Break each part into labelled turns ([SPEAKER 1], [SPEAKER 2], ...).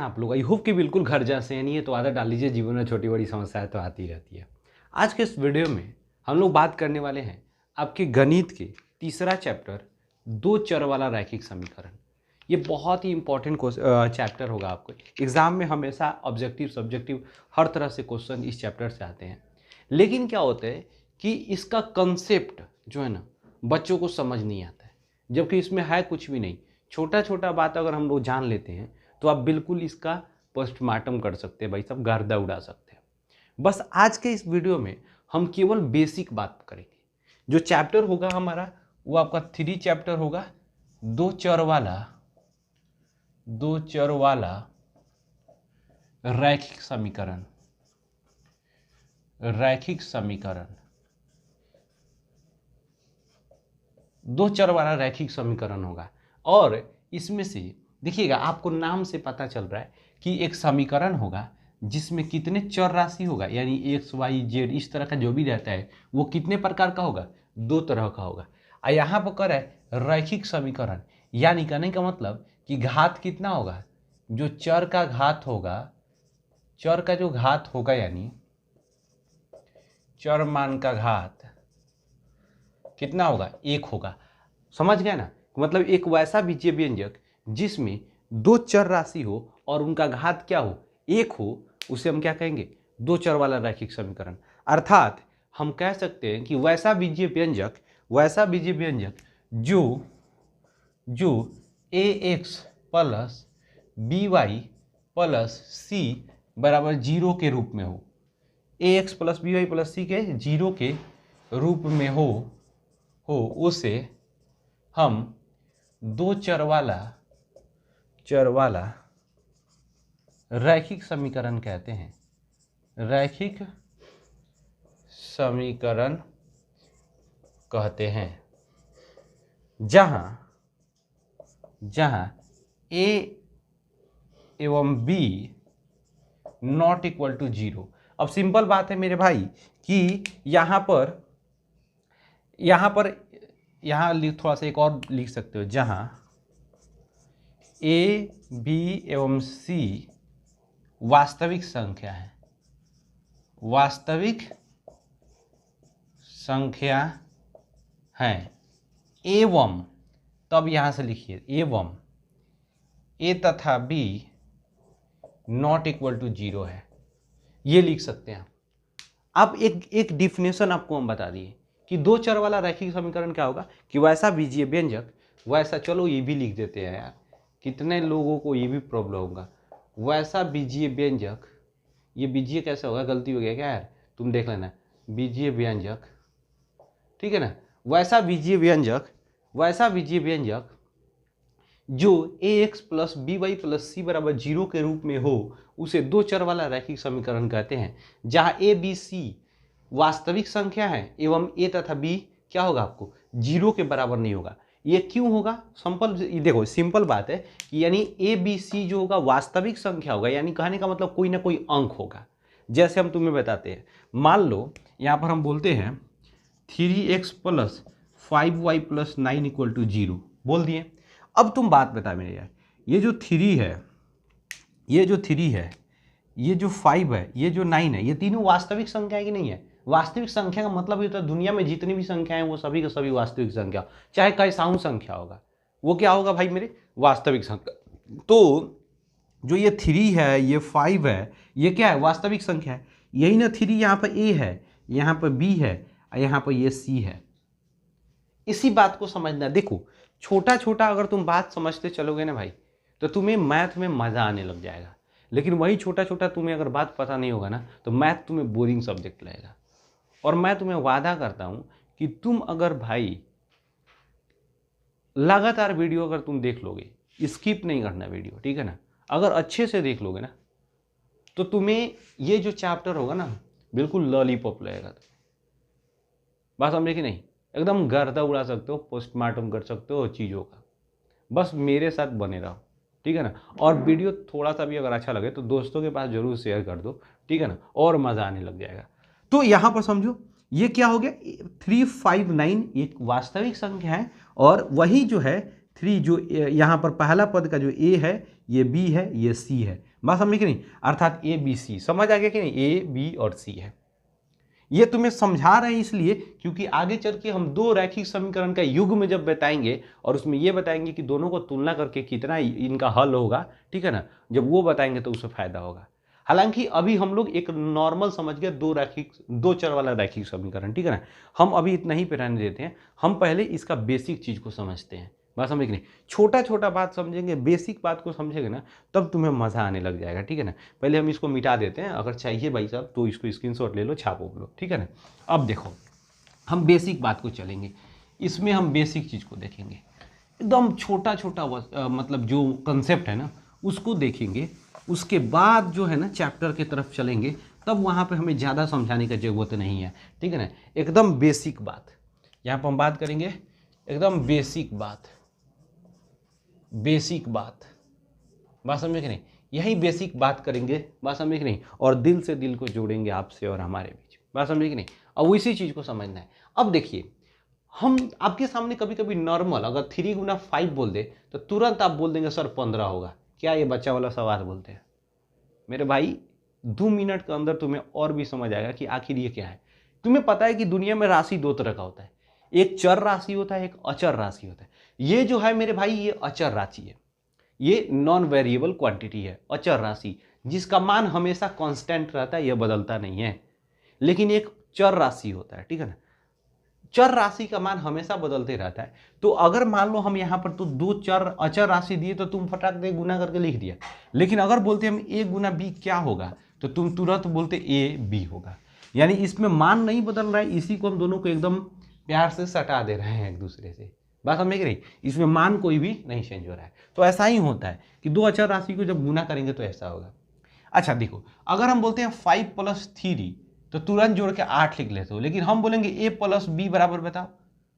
[SPEAKER 1] आप लोग? I hope कि बिल्कुल घर जैसे हैं। नहीं है तो आदत डाल लीजिए, जीवन में छोटी बड़ी समस्याएं तो आती रहती है। आज के इस वीडियो में हम लोग बात करने वाले हैं आपके गणित के तीसरा चैप्टर, दो चर वाला रैखिक समीकरण। ये बहुत ही इंपॉर्टेंट चैप्टर होगा। आपको एग्जाम में हमेशा ऑब्जेक्टिव सब्जेक्टिव हर तरह से क्वेश्चन इस चैप्टर से आते हैं। लेकिन क्या होता है कि इसका कंसेप्ट जो है ना, बच्चों को समझ नहीं आता है, जबकि इसमें है कुछ भी नहीं। छोटा छोटा बात अगर हम लोग जान लेते हैं तो आप बिल्कुल इसका पोस्टमार्टम कर सकते हैं, भाई साहब गर्दा उड़ा सकते हैं। बस आज के इस वीडियो में हम केवल बेसिक बात करेंगे। जो चैप्टर होगा हमारा वो आपका 3 चैप्टर होगा, दो चर वाला रैखिक समीकरण। दो चर वाला रैखिक समीकरण होगा। और इसमें से देखिएगा, आपको नाम से पता चल रहा है कि एक समीकरण होगा जिसमें कितने चर राशि होगा, यानी एक्स वाई जेड इस तरह का जो भी रहता है वो कितने प्रकार का होगा, दो तरह का होगा। और यहाँ पर कर है रैखिक समीकरण, यानी कहने का मतलब कि घात कितना होगा, जो चर का घात होगा, चर का जो घात होगा यानी चर मान का घात कितना होगा, एक होगा। समझ गए ना? मतलब एक वैसा बीजीय व्यंजक जिसमें दो चर राशि हो और उनका घात क्या हो, एक हो, उसे हम क्या कहेंगे, दो चर वाला रैखिक समीकरण। अर्थात हम कह सकते हैं कि वैसा बीजीय व्यंजक जो A X plus B Y plus C बराबर जीरो के रूप में हो, A X plus B Y plus C के जीरो के रूप में हो उसे हम दो चर वाला रैखिक समीकरण कहते हैं। रैखिक समीकरण कहते हैं जहां ए एवं B not equal to zero. अब सिंपल बात है मेरे भाई कि यहाँ थोड़ा सा एक और लिख सकते हो, जहां ए बी एवं सी वास्तविक संख्या हैं एवं, तब यहां से लिखिए एवं ए तथा B not equal to zero है, ये लिख सकते हैं। अब एक डिफिनेशन आपको हम बता दिए कि दो चर वाला रैखिक समीकरण क्या होगा, कि वैसा बीजीय व्यंजक, वैसा, चलो ये भी लिख देते हैं यार, कितने लोगों को ये भी प्रॉब्लम होगा। वैसा बीजीय व्यंजक, ये बीजीय कैसे होगा, गलती हो गया क्या यार, तुम देख लेना, बीजीय व्यंजक, ठीक है ना, वैसा बीजीय व्यंजक जो A X plus B Y plus C बराबर जीरो के रूप में हो, उसे दो चर वाला रैखिक समीकरण कहते हैं। जहां ए बी सी वास्तविक संख्या है एवं ए तथा बी क्या होगा, आपको जीरो के बराबर नहीं होगा। ये क्यों होगा, देखो सिंपल बात है कि यानी ए बी सी जो होगा वास्तविक संख्या होगा, यानी कहने का मतलब कोई ना कोई अंक होगा। जैसे हम तुम्हें बताते हैं, मान लो यहाँ पर हम बोलते हैं 3x plus 5y plus 9 equal to zero बोल दिए। अब तुम बात बता मेरे यार, ये जो 3 है, ये जो 5 है, ये जो 9 है, ये तीनों वास्तविक संख्या है कि नहीं है? वास्तविक संख्या का मतलब ये होता है दुनिया में जितनी भी संख्याएं हैं वो सभी का सभी वास्तविक संख्या, चाहे कैसाऊ संख्या होगा, वो क्या होगा भाई मेरे, वास्तविक संख्या। तो जो ये 3 है, ये 5 है, ये क्या है, वास्तविक संख्या है। यही ना 3 यहाँ पर ए है, यहाँ पर बी है, और यहाँ पर ये सी है। इसी बात को समझना। देखो छोटा छोटा अगर तुम बात समझते चलोगे ना भाई, तो तुम्हें मैथ में मज़ा आने लग जाएगा। लेकिन वही छोटा छोटा तुम्हें अगर बात पता नहीं होगा ना, तो मैथ तुम्हें बोरिंग सब्जेक्ट लगेगा। और मैं तुम्हें वादा करता हूँ कि तुम अगर भाई लगातार वीडियो अगर तुम देख लोगे, स्किप नहीं करना वीडियो, ठीक है ना, अगर अच्छे से देख लोगे ना, तो तुम्हें ये जो चैप्टर होगा ना बिल्कुल लॉलीपॉप लगेगा। बात समझे कि नहीं? एकदम गर्दा उड़ा सकते हो, पोस्टमार्टम कर सकते हो चीज़ों का। बस मेरे साथ बने रहो, ठीक है ना। और वीडियो थोड़ा सा भी अगर अच्छा लगे तो दोस्तों के पास जरूर शेयर कर दो, ठीक है ना, और मज़ा आने लग जाएगा। तो यहाँ पर समझो ये क्या हो गया, 359 एक वास्तविक संख्या है, और वही जो है 3 जो यहाँ पर पहला पद का जो ए है ये बी है ये सी है, बात समझ कि नहीं, अर्थात ए बी सी, समझ आ गया कि नहीं, ए बी और सी है। ये तुम्हें समझा रहे हैं इसलिए क्योंकि आगे चल के हम दो रैखिक समीकरण का युग्म जब बताएंगे और उसमें ये बताएंगे कि दोनों को तुलना करके कितना इनका हल होगा, ठीक है ना, जब वो बताएंगे तो उससे फायदा होगा। हालांकि अभी हम लोग एक नॉर्मल समझ गए दो चर वाला रैखिक समीकरण, ठीक है ना, हम अभी इतना ही पे रहने देते हैं। हम पहले इसका बेसिक चीज को समझते हैं, बात समझ नहीं, छोटा छोटा बात समझेंगे, बेसिक बात को समझेंगे ना तब तुम्हें मजा आने लग जाएगा, ठीक है ना। पहले हम इसको मिटा देते हैं, अगर चाहिए भाई साहब तो इसको स्क्रीनशॉट ले लो, छापो लो, ठीक है ना। अब देखो हम बेसिक बात को चलेंगे, इसमें हम बेसिक चीज को देखेंगे, एकदम छोटा छोटा मतलब जो कंसेप्ट है ना उसको देखेंगे, उसके बाद जो है ना चैप्टर की तरफ चलेंगे, तब वहाँ पे हमें ज़्यादा समझाने की जरूरत नहीं है, ठीक है ना। एकदम बेसिक बात यहाँ पर हम बात करेंगे, एकदम बेसिक बात बात समझे कि नहीं, यही बेसिक बात करेंगे, बात समझे कि नहीं, और दिल से दिल को जोड़ेंगे आपसे और हमारे बीच, बात समझे कि नहीं। अब इसी चीज़ को समझना है। अब देखिए हम आपके सामने कभी कभी नॉर्मल अगर 3 गुना 5 बोल दे तो तुरंत आप बोल देंगे सर 15 होगा, क्या ये बच्चा वाला सवाल बोलते हैं। मेरे भाई 2 मिनट के अंदर तुम्हें और भी समझ आएगा कि आखिर ये क्या है। तुम्हें पता है कि दुनिया में राशि दो तरह का होता है, एक चर राशि होता है, एक अचर राशि होता है। ये जो है मेरे भाई ये अचर राशि है, ये नॉन वेरिएबल क्वांटिटी है, अचर राशि जिसका मान हमेशा कांस्टेंट रहता है, यह बदलता नहीं है। लेकिन एक चर राशि होता है, ठीक है ना, चर राशि का मान हमेशा बदलते रहता है। तो अगर मान लो हम यहाँ पर तो दो अचर राशि दिए तो तुम फटाक दे गुना करके लिख दिया, लेकिन अगर बोलते हम ए गुना बी क्या होगा तो तुम तुरंत बोलते ए बी होगा, यानी इसमें मान नहीं बदल रहा है। इसी को हम दोनों को एकदम प्यार से सटा दे रहे हैं एक दूसरे से, बात समझ रही, इसमें मान कोई भी नहीं चेंज हो रहा है। तो ऐसा ही होता है कि दो अचर राशि को जब गुना करेंगे तो ऐसा होगा। अच्छा देखो अगर हम बोलते हैं 5 + 3 तो तुरंत जोड़ के 8 लिख लेते हो, लेकिन हम बोलेंगे a + b बराबर बताओ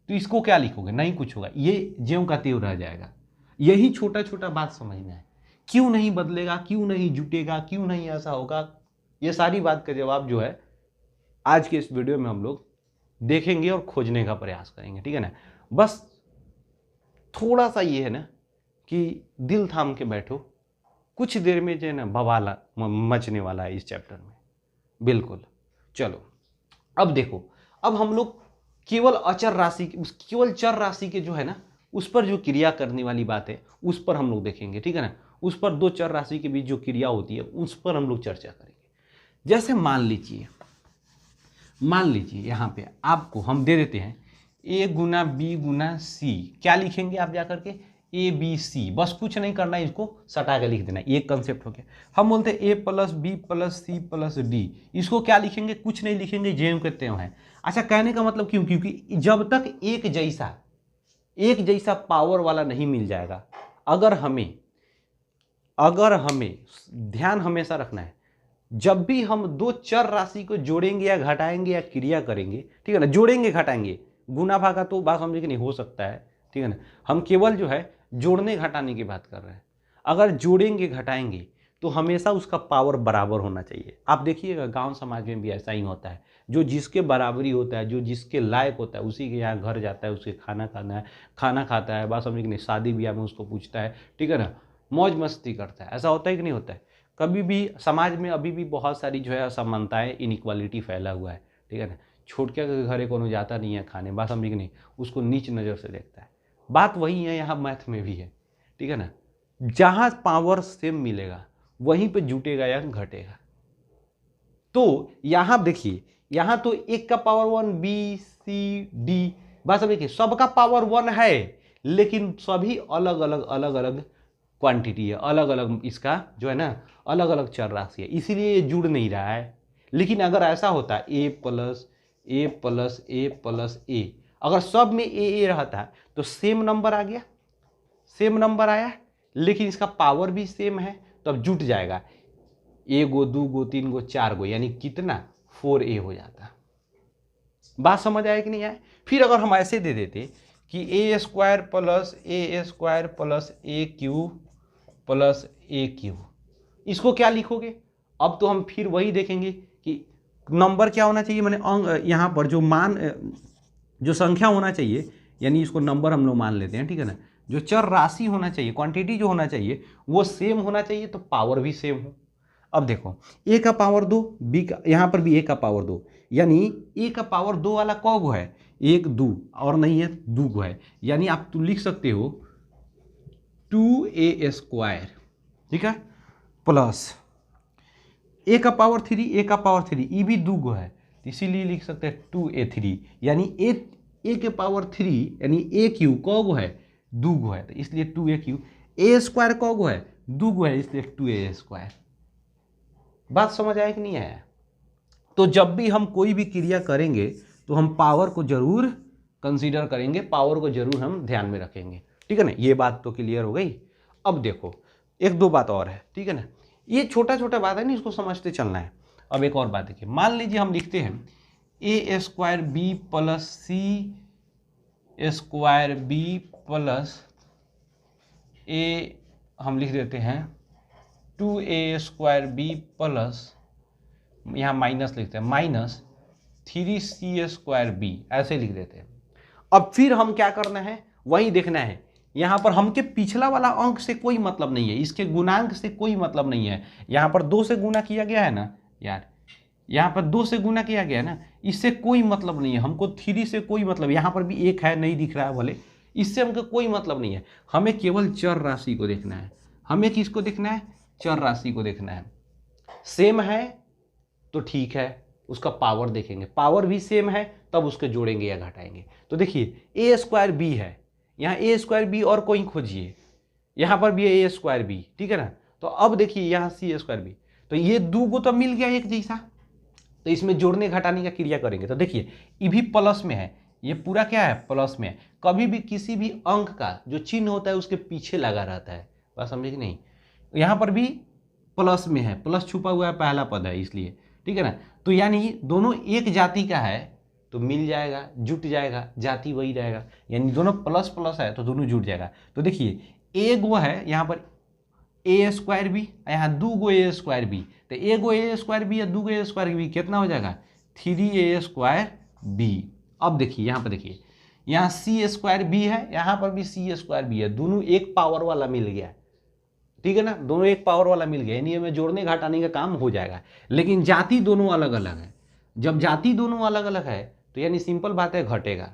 [SPEAKER 1] तो इसको क्या लिखोगे, नहीं कुछ होगा, ये ज्यों का त्यों रह जाएगा। यही छोटा छोटा बात समझना है, क्यों नहीं बदलेगा, क्यों नहीं जुटेगा, क्यों नहीं ऐसा होगा, ये सारी बात का जवाब जो है आज के इस वीडियो में हम लोग देखेंगे और खोजने का प्रयास करेंगे, ठीक है ना। बस थोड़ा सा ये है ना कि दिल थाम के बैठो, कुछ देर में जो है ना बवाल मचने वाला है इस चैप्टर में, बिल्कुल। चलो अब देखो, अब हम लोग केवल अचर राशि, केवल चर राशि के जो है ना उस पर जो क्रिया करने वाली बात है उस पर हम लोग देखेंगे, ठीक है ना। उस पर दो चर राशि के बीच जो क्रिया होती है उस पर हम लोग चर्चा करेंगे। जैसे मान लीजिए यहाँ पे आपको हम दे देते हैं a Guna b Guna c, क्या लिखेंगे आप जाकर के ए बी सी, बस कुछ नहीं करना है, इसको सटा के लिख देना, ये कंसेप्ट हो गया। हम बोलते हैं a + b + c + d, इसको क्या लिखेंगे, कुछ नहीं लिखेंगे, ज्यों के त्यों है। अच्छा कहने का मतलब क्यों, क्योंकि जब तक एक जैसा पावर वाला नहीं मिल जाएगा, अगर हमें ध्यान हमेशा रखना है, जब भी हम दो चर राशि को जोड़ेंगे या घटाएंगे या क्रिया करेंगे, ठीक है ना, जोड़ेंगे घटाएंगे, गुना भागा तो बात समझे कि नहीं हो सकता है, ठीक है ना, हम केवल जो है जोड़ने घटाने की बात कर रहे हैं। अगर जोड़ेंगे घटाएंगे तो हमेशा उसका पावर बराबर होना चाहिए। आप देखिएगा गांव समाज में भी ऐसा ही होता है, जो जिसके बराबरी होता है, जो जिसके लायक होता है उसी के यहाँ घर जाता है, उसके खाना खाता है, बात समझे कि नहीं, शादी ब्याह में उसको पूछता है, ठीक है ना, मौज मस्ती करता है। ऐसा होता है कि नहीं होता है। कभी भी समाज में अभी भी बहुत सारी जो है असमानताएं, इनइक्वालिटी फैला हुआ है, ठीक है ना। छोटके के घरे कोनो जाता नहीं है खाने, बात समझे कि नहीं, उसको नीच नज़र से देखता है। बात वही है यहाँ मैथ में भी है, ठीक है ना, जहाँ पावर सेम मिलेगा वहीं पे जुटेगा या घटेगा। तो यहाँ देखिए, यहाँ तो एक का पावर 1 बी सी डी, बात समझिए सबका पावर 1 है, लेकिन सभी अलग अलग क्वांटिटी है, अलग अलग इसका जो है ना अलग अलग चर राशि है, इसीलिए ये जुड़ नहीं रहा है। लेकिन अगर ऐसा होता है a + a, अगर सब में a रहता है तो सेम नंबर आ गया, सेम नंबर आया, लेकिन इसका पावर भी सेम है, तो अब जुट जाएगा, 1 गो 2 गो 3 गो 4 गो, यानी कितना 4a हो जाता। बात समझ आया कि नहीं आया। फिर अगर हम ऐसे दे देते कि a² + a²+ a³ इसको क्या लिखोगे। अब तो हम फिर वही देखेंगे कि नंबर क्या होना चाहिए, मैंने यहाँ पर जो मान जो संख्या होना चाहिए, यानी इसको नंबर हम लोग मान लेते हैं, ठीक है ना, जो चर राशि होना चाहिए, क्वांटिटी जो होना चाहिए वो सेम होना चाहिए, तो पावर भी सेम हो। अब देखो a का पावर 2, b का, यहाँ पर भी a का पावर 2, यानी a का पावर 2 वाला कौगो है, 1 2 और नहीं है 2 गो है, यानी आप तो लिख सकते हो 2a², ठीक है, प्लस a का पावर 3, a का पावर 3, ये भी 2 गो है, इसीलिए लिख सकते हैं 2a3, यानी a के पावर 3 यानी a³ कौगो है, 2 गो है, तो इसलिए 2a³ a² कौगो है, 2 गो है, इसलिए 2a²। बात समझ आया कि नहीं आया? तो जब भी हम कोई भी क्रिया करेंगे तो हम पावर को जरूर कंसीडर करेंगे, पावर को जरूर हम ध्यान में रखेंगे, ठीक है ना। ये बात तो क्लियर हो गई। अब देखो एक दो बात और है, ठीक है ना, ये छोटा छोटा बात है ना, इसको समझते चलना है। अब एक और बात देखिए, मान लीजिए हम लिखते हैं a² plus c² plus a, हम लिख देते हैं 2a² प्लस, यहाँ माइनस लिखते हैं, माइनस 3c² ऐसे लिख देते हैं। अब फिर हम क्या करना है, वही देखना है, यहाँ पर हमके पिछला वाला अंक से कोई मतलब नहीं है, इसके गुणांक से कोई मतलब नहीं है। यहाँ पर 2 से गुना किया गया है ना यार, यहाँ पर 2 से गुना किया गया है ना, इससे कोई मतलब नहीं है हमको, 3 से कोई मतलब, यहाँ पर भी 1 है नहीं दिख रहा है भले, इससे हमको कोई मतलब नहीं है। हमें केवल चर राशि को देखना है। हमें किसको देखना है? चर राशि को देखना है। सेम है तो ठीक है, उसका पावर देखेंगे, पावर भी सेम है तब उसके जोड़ेंगे या घटाएंगे। तो देखिए a²b है, यहाँ a²b और कोई खोजिए, यहाँ पर भी है a²b, ठीक है ना। तो अब देखिए यहाँ c²b, तो ये 2 को तो मिल गया एक जैसा, तो इसमें जोड़ने घटाने का क्रिया करेंगे। तो देखिए ये भी प्लस में है, ये पूरा क्या है? प्लस में है। कभी भी किसी भी अंक का जो चिन्ह होता है उसके पीछे लगा रहता है, बात समझे कि नहीं। यहाँ पर भी प्लस में है, प्लस छुपा हुआ है, पहला पद है इसलिए, ठीक है ना। तो यानी दोनों एक जाति का है तो मिल जाएगा, जुट जाएगा, जाति वही रहेगा, यानी दोनों प्लस प्लस है तो दोनों जुट जाएगा। तो देखिए एक वो है यहाँ पर a²b, यहाँ 2 गो a²b, तो 1 गो a²b या 2 गो a²b कितना हो जाएगा? 3a²b। अब देखिए यहाँ पर, देखिए यहाँ c²b है, यहाँ पर भी c²b है, दोनों एक पावर वाला मिल गया, ठीक है ना, दोनों एक पावर वाला मिल गया, यानी हमें जोड़ने घटाने का काम हो जाएगा। लेकिन जाति दोनों अलग अलग है। जब जाति दोनों अलग अलग है तो यानी सिंपल बात है, घटेगा।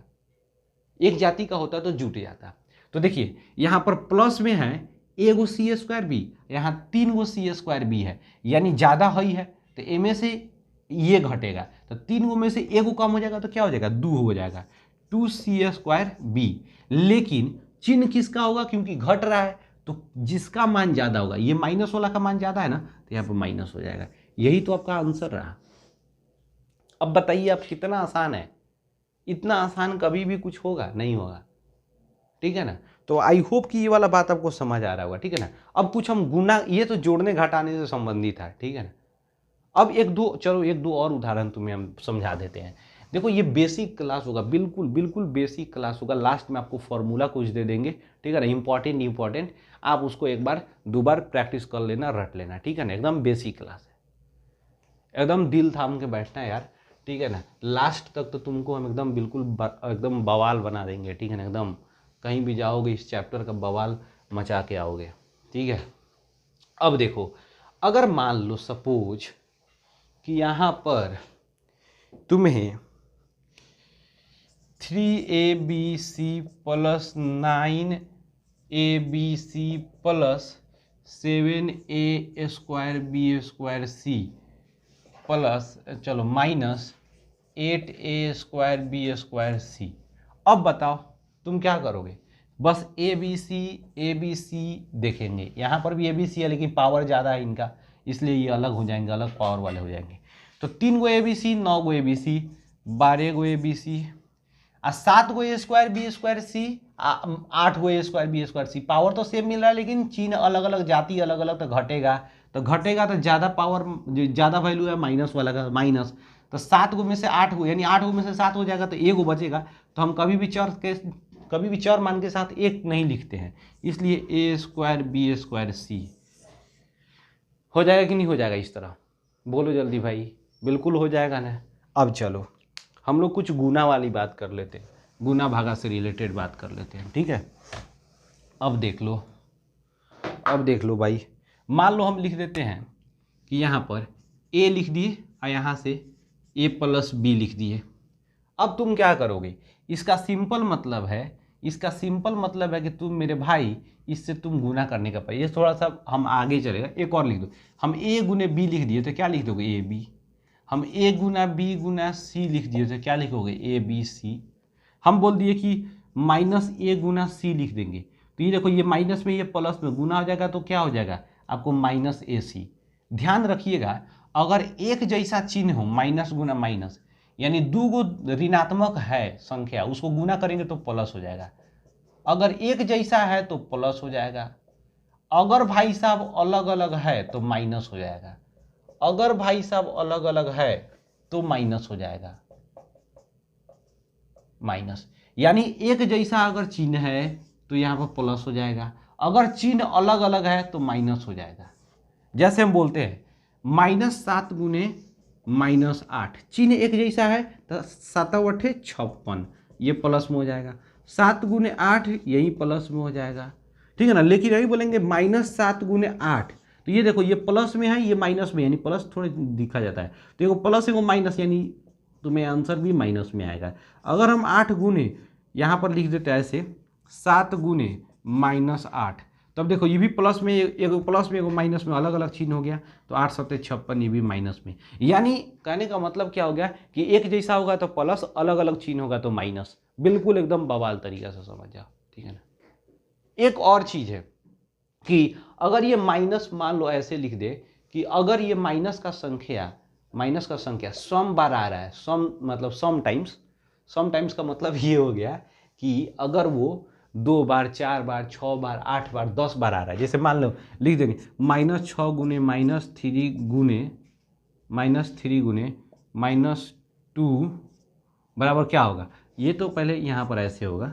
[SPEAKER 1] एक जाति का होता तो जुट जाता। तो देखिए यहाँ पर प्लस में है 1 गो c²b, यहाँ 3 गो c²b है, यानी ज़्यादा ही है, तो ए में से ये घटेगा, तो 3 गो में से 1 गो कम हो जाएगा तो क्या हो जाएगा? 2 हो जाएगा, 2c²b। लेकिन चिन्ह किसका होगा? क्योंकि घट रहा है तो जिसका मान ज़्यादा होगा, ये माइनस वाला का मान ज़्यादा है ना, तो यहाँ पर माइनस हो जाएगा। यही तो आपका आंसर रहा। अब बताइए आप, कितना आसान है? इतना आसान कभी भी कुछ होगा? नहीं होगा, ठीक है ना। तो आई होप कि ये वाला बात आपको समझ आ रहा होगा, ठीक है ना। अब कुछ हम गुना, ये तो जोड़ने घटाने से संबंधित है, ठीक है ना। अब एक दो और उदाहरण तुम्हें हम समझा देते हैं। देखो ये बेसिक क्लास होगा, बिल्कुल बिल्कुल बेसिक क्लास होगा। लास्ट में आपको फॉर्मूला कुछ दे देंगे, ठीक है ना, इंपॉर्टेंट आप उसको एक बार 2 बार प्रैक्टिस कर लेना, रट लेना, ठीक है ना। एकदम बेसिक क्लास है, एकदम दिल थाम के बैठना है यार, ठीक है ना। लास्ट तक तो तुमको हम एकदम बिल्कुल एकदम बवाल बना देंगे, ठीक है ना। एकदम कहीं भी जाओगे इस चैप्टर का बवाल मचा के आओगे, ठीक है। अब देखो, अगर मान लो सपोज कि यहाँ पर तुम्हें 3abc plus 9abc plus 7a²b²c plus चलो माइनस 8a²b²c। अब बताओ तुम क्या करोगे? बस ABC देखेंगे, यहाँ पर भी ABC है लेकिन पावर ज़्यादा है इनका, इसलिए ये अलग हो जाएंगे, अलग पावर वाले हो जाएंगे। तो 3 गो ABC, 9 गो ABC, 12 गो ABC, 7 गो a²b²c, 8 गो a²b²c। पावर तो सेम मिल रहा है लेकिन चिन्ह अलग अलग, जाति अलग अलग, तो घटेगा तो ज़्यादा पावर, ज़्यादा वैल्यू है माइनस वाला का, माइनस। तो 7 गो में से 8 गो, यानी 8 गो में से 7 हो जाएगा तो 1 गो बचेगा। तो हम कभी भी चर मान के साथ 1 नहीं लिखते हैं, इसलिए a²b²c हो जाएगा कि नहीं हो जाएगा? इस तरह बोलो जल्दी भाई, बिल्कुल हो जाएगा ना। अब चलो हम लोग कुछ गुना वाली बात कर लेते हैं, गुना भागा से रिलेटेड बात कर लेते हैं, ठीक है। अब देख लो भाई, मान लो हम लिख देते हैं कि यहाँ पर a लिख दिए और यहाँ से a प्लस बी लिख दिए। अब तुम क्या करोगे, इसका सिंपल मतलब है कि तुम मेरे भाई इससे तुम गुना करने का पाई। ये थोड़ा सा हम आगे चलेगा, एक और लिख दो। हम a गुने b लिख दिए तो क्या लिख दोगे, ए बी। हम a Guna b Guna c लिख दिए तो क्या लिखोगे, ए बी सी। हम बोल दिए कि माइनस a गुना c लिख देंगे तो ये देखो, ये माइनस में ये प्लस में गुना हो जाएगा तो क्या हो जाएगा आपको, माइनस ए सी। ध्यान रखिएगा, अगर एक जैसा चिन्ह हो, माइनस गुना माइनस, यानी दो गो ऋणात्मक है संख्या, उसको गुना करेंगे तो प्लस हो जाएगा। अगर एक जैसा है तो प्लस हो जाएगा, अगर भाई साहब अलग अलग है तो माइनस हो जाएगा, अगर भाई साहब अलग अलग है तो माइनस हो जाएगा, माइनस। यानी एक जैसा अगर चिन्ह है तो यहाँ पर प्लस हो जाएगा, अगर चिन्ह अलग अलग है तो माइनस हो जाएगा। जैसे हम बोलते हैं -7 गुने -8, चिन्ह एक जैसा है तो 7 8 56, ये प्लस में हो जाएगा। 7 गुने 8 यही प्लस में हो जाएगा, ठीक है ना। लेकिन यही बोलेंगे -7 गुने 8 तो ये देखो, ये प्लस में है ये माइनस में, यानी प्लस थोड़े दिखा जाता है तो एगो प्लस एगो माइनस, यानी तुम्हें आंसर भी माइनस में आएगा। अगर हम 8 गुने यहाँ पर लिख देते हैं ऐसे 7 गुने -8, तब देखो ये भी प्लस में, एगो प्लस में एगो माइनस में, अलग अलग चिन्ह हो गया तो 8 7 56, ये भी माइनस में। यानी कहने का मतलब क्या हो गया कि एक जैसा होगा तो प्लस, अलग अलग चिन्ह होगा तो माइनस। बिल्कुल एकदम बवाल तरीका से समझ जाओ, ठीक है ना। एक और चीज़ है कि अगर ये माइनस, मान लो ऐसे लिख दे कि अगर ये माइनस का संख्या सम बार आ रहा है, सम मतलब समटाइम्स का मतलब ये हो गया कि अगर वो 2 बार 4 बार 6 बार 8 बार 10 बार आ रहा है। जैसे मान लो लिख देंगे -6 गुने -3 गुने -2 बराबर क्या होगा। ये तो पहले यहाँ पर ऐसे होगा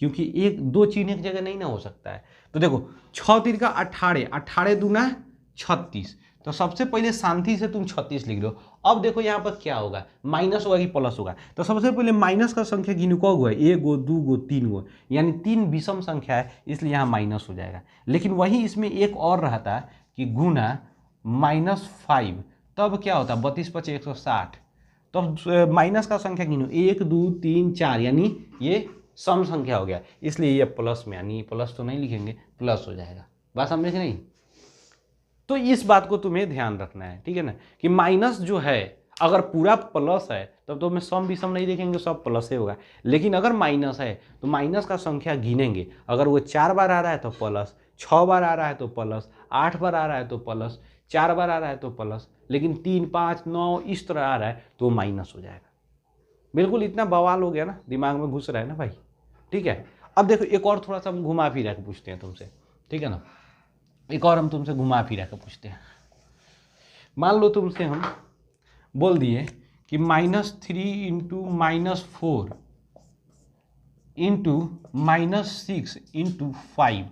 [SPEAKER 1] क्योंकि एक दो चिन्ह एक जगह नहीं ना हो सकता है। तो देखो 6 3 का 18, 18 दूना 36, तो सबसे पहले शांति से तुम 36 लिख लो। अब देखो यहाँ पर क्या होगा, माइनस होगा कि प्लस होगा। तो सबसे पहले माइनस का संख्या गिनो कौ गो है, 1 गो 2 गो 3 गो, यानी 3 विषम संख्या है इसलिए यहाँ माइनस हो जाएगा। लेकिन वही इसमें एक और रहता कि गुना -5, तब क्या होता 32 5 160। तो माइनस का संख्या गिनो 1 2 3 4, यानी ये सम संख्या हो गया इसलिए ये प्लस में, यानी प्लस तो नहीं लिखेंगे, प्लस हो जाएगा। बात समझे कि नहीं। तो इस बात को तुम्हें ध्यान रखना है, ठीक है ना, कि माइनस जो है अगर पूरा प्लस है तब तो हमें सम विषम नहीं देखेंगे, सब प्लस ही होगा। लेकिन अगर माइनस है तो माइनस का संख्या गिनेंगे, अगर वो 4 बार आ रहा है तो प्लस, 6 बार आ रहा है तो प्लस, 8 बार आ रहा है तो प्लस, 4 बार आ रहा है तो प्लस, लेकिन 3 5 9 इस तरह आ रहा है तो माइनस हो जाएगा। बिल्कुल इतना बवाल हो गया ना, दिमाग में घुस रहा है ना भाई, ठीक है। अब देखो एक और थोड़ा सा हम घुमा फिरा के पूछते हैं तुमसे, ठीक है ना। एक और हम तुमसे घुमा फिरा के पूछते हैं। मान लो तुमसे हम बोल दिए कि -3 इंटू -4 इंटू -6 इंटू 5।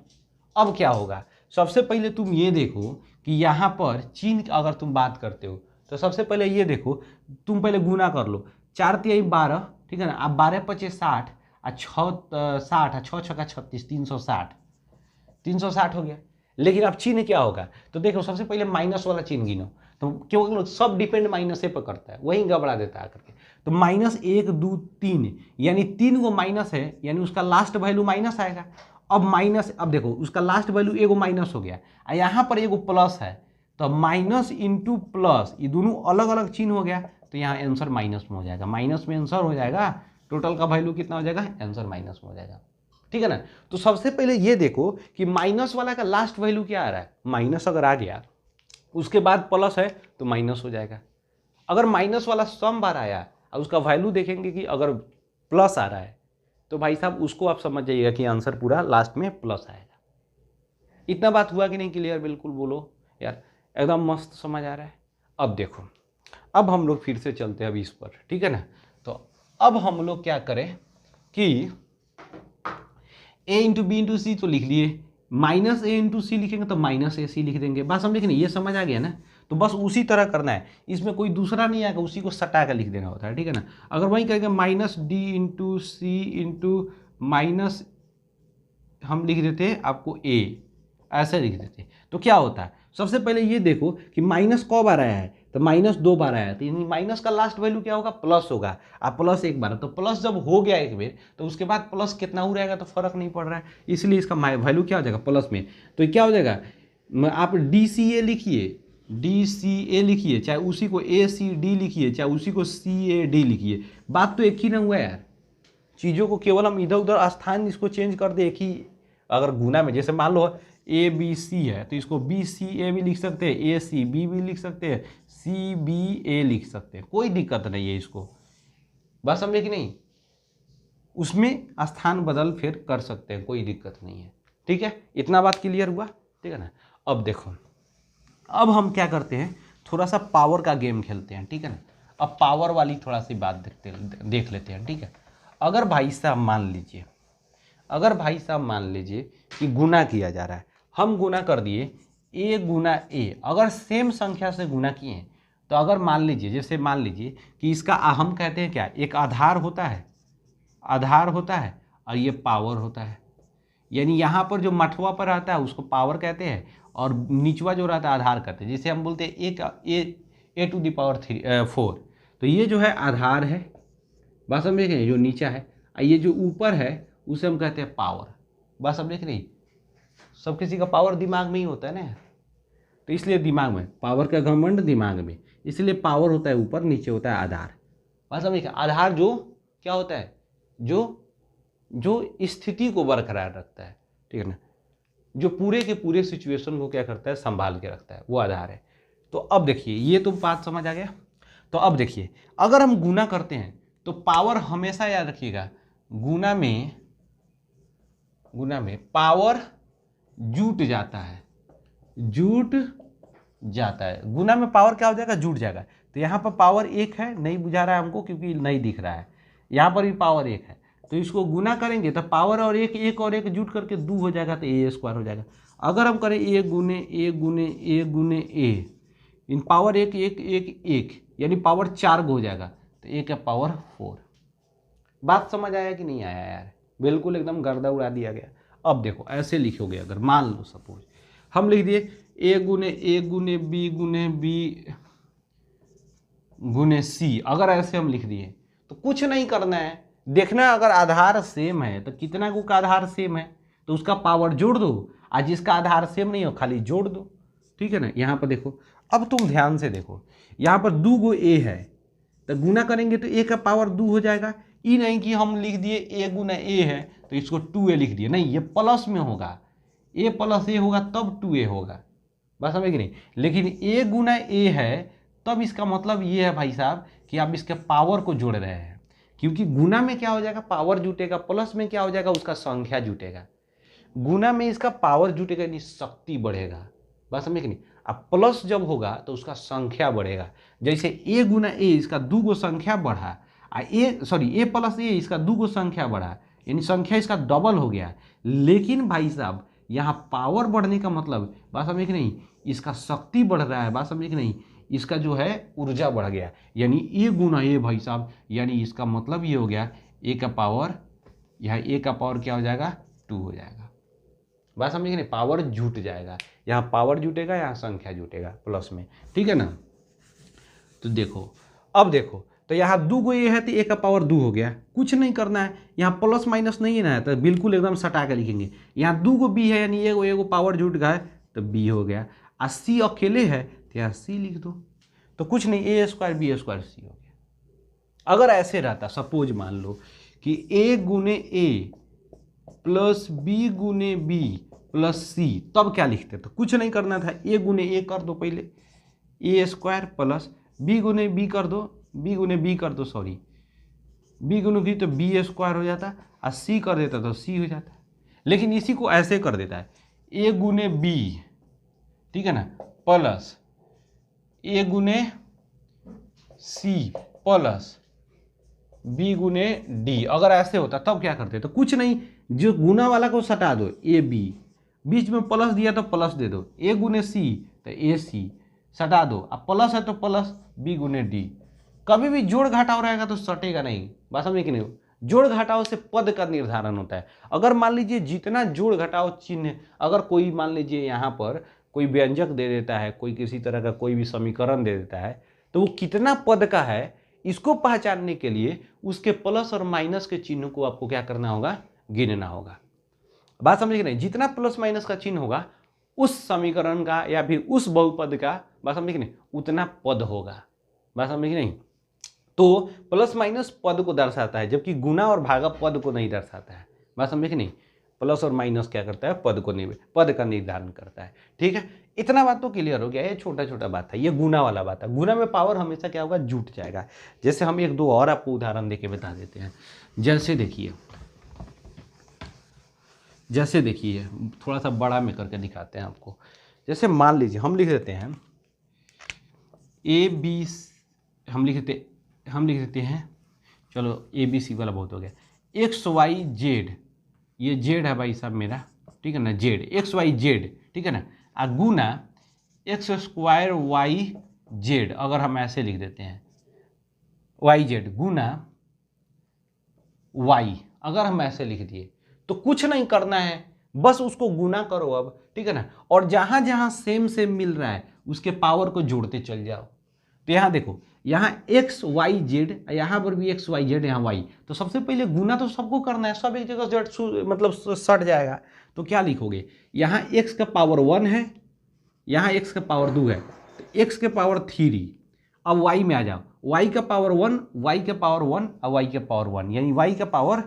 [SPEAKER 1] अब क्या होगा, सबसे पहले तुम ये देखो कि यहाँ पर चिन्ह अगर तुम बात करते हो तो सबसे पहले ये देखो, तुम पहले गुना कर लो। 4 3 12, ठीक है ना। अब 12 5 60 और 6 60 6 6 36, 360 हो गया। लेकिन अब चिन्ह क्या होगा, तो देखो सबसे पहले माइनस वाला चिन्ह गिनो, तो क्यों सब डिपेंड माइनस पर करता है, वही गड़बड़ा देता है करके। तो -1 2 3, यानी 3 गो माइनस है, यानी उसका लास्ट वैल्यू माइनस आएगा। अब माइनस, अब देखो उसका लास्ट वैल्यू एगो माइनस हो गया और यहाँ पर एगो प्लस है, तो माइनस इंटू प्लस, ये दोनों अलग अलग चिन्ह हो गया तो यहाँ आंसर माइनस में हो जाएगा, माइनस में आंसर हो जाएगा। टोटल का वैल्यू कितना हो जाएगा, आंसर माइनस में हो जाएगा, ठीक है ना। तो सबसे पहले ये देखो कि माइनस वाला का लास्ट वैल्यू क्या आ रहा है, माइनस अगर आ गया उसके बाद प्लस है तो माइनस हो जाएगा। अगर माइनस वाला सम बार आया और उसका वैल्यू देखेंगे कि अगर प्लस आ रहा है तो भाई साहब उसको आप समझ जाइएगा कि आंसर पूरा लास्ट में प्लस आएगा। इतना बात हुआ कि नहीं क्लियर, बिल्कुल बोलो यार, एकदम मस्त समझ आ रहा है। अब देखो, अब हम लोग फिर से चलते हैं अब इस पर, ठीक है ना। तो अब हम लोग क्या करें कि a इंटू बी इंटू सी तो लिख लिए, -a इंटू सी लिखेंगे तो -ac लिख देंगे। बात समझे कि नहीं, ये समझ आ गया ना। तो बस उसी तरह करना है, इसमें कोई दूसरा नहीं आएगा, उसी को सटा कर लिख देना होता है, ठीक है ना। अगर वही करेंगे -d इंटू सी इंटू हम लिख देते हैं आपको ए, ऐसे लिख देते हैं। तो क्या होता है, सबसे पहले ये देखो कि माइनस कब आ रहा है, तो माइनस 2 बार आया, तो माइनस का लास्ट वैल्यू क्या होगा, प्लस होगा। अब प्लस एक बार, तो प्लस जब हो गया एक बार तो उसके बाद प्लस कितना हो रहेगा तो फर्क नहीं पड़ रहा है, इसलिए इसका वैल्यू क्या हो जाएगा प्लस में। तो क्या हो जाएगा, आप DCA लिखिए, DCA लिखिए, चाहे उसी को ACD लिखिए, चाहे उसी को CAD लिखिए, बात तो एक ही ना हुआ यार। चीज़ों को केवल हम इधर उधर स्थान इसको चेंज कर दे, एक ही अगर गुना में, जैसे मान लो ABC है तो इसको BCA भी लिख सकते हैं, ACB भी लिख सकते हैं, CBA लिख सकते हैं, कोई दिक्कत नहीं है इसको, बस समझे कि नहीं, उसमें स्थान बदल फिर कर सकते हैं, कोई दिक्कत नहीं है। ठीक है, इतना बात क्लियर हुआ, ठीक है ना। अब देखो, अब हम क्या करते हैं, थोड़ा सा पावर का गेम खेलते हैं, ठीक है ना। अब पावर वाली थोड़ा सी बात देख लेते हैं, ठीक है। अगर भाई साहब मान लीजिए कि गुना किया जा रहा है, हम गुना कर दिए A गुना A, अगर सेम संख्या से गुना किए तो अगर मान लीजिए, जैसे मान लीजिए कि इसका हम कहते हैं क्या, एक आधार होता है और ये पावर होता है, यानी यहाँ पर जो मठवा पर रहता है उसको पावर कहते हैं और निचवा जो रहता है आधार कहते हैं। जैसे हम बोलते हैं A टू द पावर 4, तो ये जो है आधार है, बात समझ रहे, जो नीचा है, ये जो ऊपर है उसे हम कहते हैं पावर, बात समझ रही। सब किसी का पावर दिमाग में ही होता है ना, तो इसलिए दिमाग में पावर का घमंड दिमाग में, इसलिए पावर होता है ऊपर, नीचे होता है आधार, बात समझिए। आधार जो क्या होता है, जो स्थिति को बरकरार रखता है, ठीक है ना, जो पूरे के पूरे सिचुएशन को क्या करता है, संभाल के रखता है, वो आधार है। तो अब देखिए, ये तो बात समझ आ गया। तो अब देखिए, अगर हम गुना करते हैं तो पावर हमेशा याद रखिएगा, गुना में पावर जुट जाता है, गुना में पावर क्या हो जाएगा, जुट जाएगा। तो यहाँ पर पावर 1 है, नहीं बुझा रहा है हमको क्योंकि नहीं दिख रहा है, यहाँ पर भी पावर 1 है, तो इसको गुना करेंगे तो पावर और एक और एक जुट करके 2 हो जाएगा, तो A² हो जाएगा। अगर हम करें A गुने A, इन पावर 1 यानी पावर 4 हो जाएगा, तो A का पावर 4। बात समझ आया कि नहीं आया यार, बिल्कुल एकदम गर्दा उड़ा दिया गया। अब देखो ऐसे लिखोगे, अगर मान लो सपोज हम लिख दिए A गुने B गुने C, अगर ऐसे हम लिख दिए तो कुछ नहीं करना है, देखना अगर आधार सेम है तो कितना को का आधार सेम है तो उसका पावर जोड़ दो, आज जिसका आधार सेम नहीं हो खाली जोड़ दो, ठीक है ना। यहाँ पर देखो, अब तुम ध्यान से देखो, यहाँ पर 2 गो A है तो गुना करेंगे तो A का पावर 2 हो जाएगा। ये नहीं कि हम लिख दिए A गुना A है तो इसको 2A लिख दिए, नहीं, ये प्लस में होगा, A प्लस A होगा तब 2A होगा, बस समझ कि नहीं। लेकिन A गुना A है तब इसका मतलब ये है भाई साहब कि आप इसके पावर को जोड़ रहे हैं, क्योंकि गुना में क्या हो जाएगा, पावर जुटेगा, प्लस में क्या हो जाएगा, उसका संख्या जुटेगा। गुना में इसका पावर जुटेगा यानी शक्ति बढ़ेगा, बात समझे कि नहीं। अब प्लस जब होगा तो उसका संख्या बढ़ेगा, जैसे A गुना A इसका 2 गो संख्या बढ़ा, A प्लस A इसका 2 गो संख्या बढ़ा, यानी संख्या इसका डबल हो गया। लेकिन भाई साहब यहाँ पावर बढ़ने का मतलब, बात समझे कि नहीं, इसका शक्ति बढ़ रहा है, बात समझे कि नहीं, इसका जो है ऊर्जा बढ़ गया, यानी A गुना A भाई साहब, यानी इसका मतलब ये हो गया A का पावर, यहाँ A का पावर क्या हो जाएगा, 2 हो जाएगा, बात समझे कि नहीं, पावर जुट जाएगा, यहाँ पावर जुटेगा, यहाँ संख्या जुटेगा प्लस में, ठीक है ना। तो देखो, अब देखो, तो यहाँ 2 गो A है तो A का पावर 2 हो गया, कुछ नहीं करना है, यहाँ प्लस माइनस नहीं है ना, तो बिल्कुल एकदम सटा के लिखेंगे। यहाँ 2 गो B है यानी एगो पावर जुट गया तो B हो गया, और C अकेले है तो यहाँ C लिख दो, तो कुछ नहीं, A² B² C हो गया। अगर ऐसे रहता, सपोज मान लो कि A गुने A प्लस B गुने B प्लस C, तब क्या लिखते, तो कुछ नहीं करना था, A गुने A कर दो पहले, A² प्लस B गुने B कर दो, B गुने B कर दो, सॉरी B गुने B तो B² हो जाता, और C कर देता तो C हो जाता। लेकिन इसी को ऐसे कर देता है, A गुने B, ठीक है ना, प्लस A गुने C प्लस B गुने D। अगर ऐसे होता तब क्या करते, तो कुछ नहीं, जो गुना वाला को सटा दो, AB, बीच में प्लस दिया तो प्लस दे दो, A गुने C तो AC सटा दो, अब प्लस है तो प्लस B गुने D। कभी भी जोड़ घटाव रहेगा तो सटेगा नहीं, बात समझे कि नहीं, जोड़ घटाव से पद का निर्धारण होता है। अगर मान लीजिए जितना जोड़ घटाव चिन्ह, अगर कोई मान लीजिए यहाँ पर कोई व्यंजक दे देता है, कोई किसी तरह का कोई भी समीकरण दे देता है, तो वो कितना पद का है इसको पहचानने के लिए उसके प्लस और माइनस के चिन्ह को आपको क्या करना होगा, गिनना होगा। बात समझ नहीं, जितना प्लस माइनस का चिन्ह होगा उस समीकरण का या फिर उस बहुपद का, बात समझ नहीं, उतना पद होगा। बात समझ नहीं। तो प्लस माइनस पद को दर्शाता है, जबकि गुना और भागा पद को नहीं दर्शाता है। बात समझे कि नहीं, प्लस और माइनस क्या करता है, पद को नहीं, पद का निर्धारण करता है। ठीक है, इतना बात तो क्लियर हो गया। ये छोटा छोटा बात है, ये गुना वाला बात है। गुना में पावर हमेशा क्या होगा, जुट जाएगा। जैसे हम एक दो और आपको उदाहरण देके बता देते हैं। जैसे देखिए थोड़ा सा बड़ा में करके दिखाते हैं आपको। जैसे मान लीजिए हम लिख देते हैं ए बी, हम लिख देते हैं, चलो ए बी सी वाला बहुत हो गया, एक्स वाई जेड, ये जेड है भाई साहब मेरा, ठीक है ना, जेड, एक्स वाई जेड, ठीक है ना, आ गुना एक्स स्क्वायर वाई जेड, अगर हम ऐसे लिख देते हैं वाई जेड गुना वाई, अगर हम ऐसे लिख दिए तो कुछ नहीं करना है, बस उसको गुना करो अब, ठीक है ना, और जहां जहां सेम सेम मिल रहा है उसके पावर को जोड़ते चल जाओ। तो यहाँ देखो, यहाँ एक्स वाई जेड, यहाँ पर भी एक्स वाई जेड, यहाँ वाई, तो सबसे पहले गुना तो सबको करना है, सब एक जगह मतलब सट जाएगा। तो क्या लिखोगे, यहाँ एक्स का पावर 1 है, यहाँ एक्स का पावर 2 है, तो एक्स के पावर 3। अब वाई में आ जाओ, वाई का पावर 1, वाई का पावर 1 और वाई का पावर 1, यानी वाई का पावर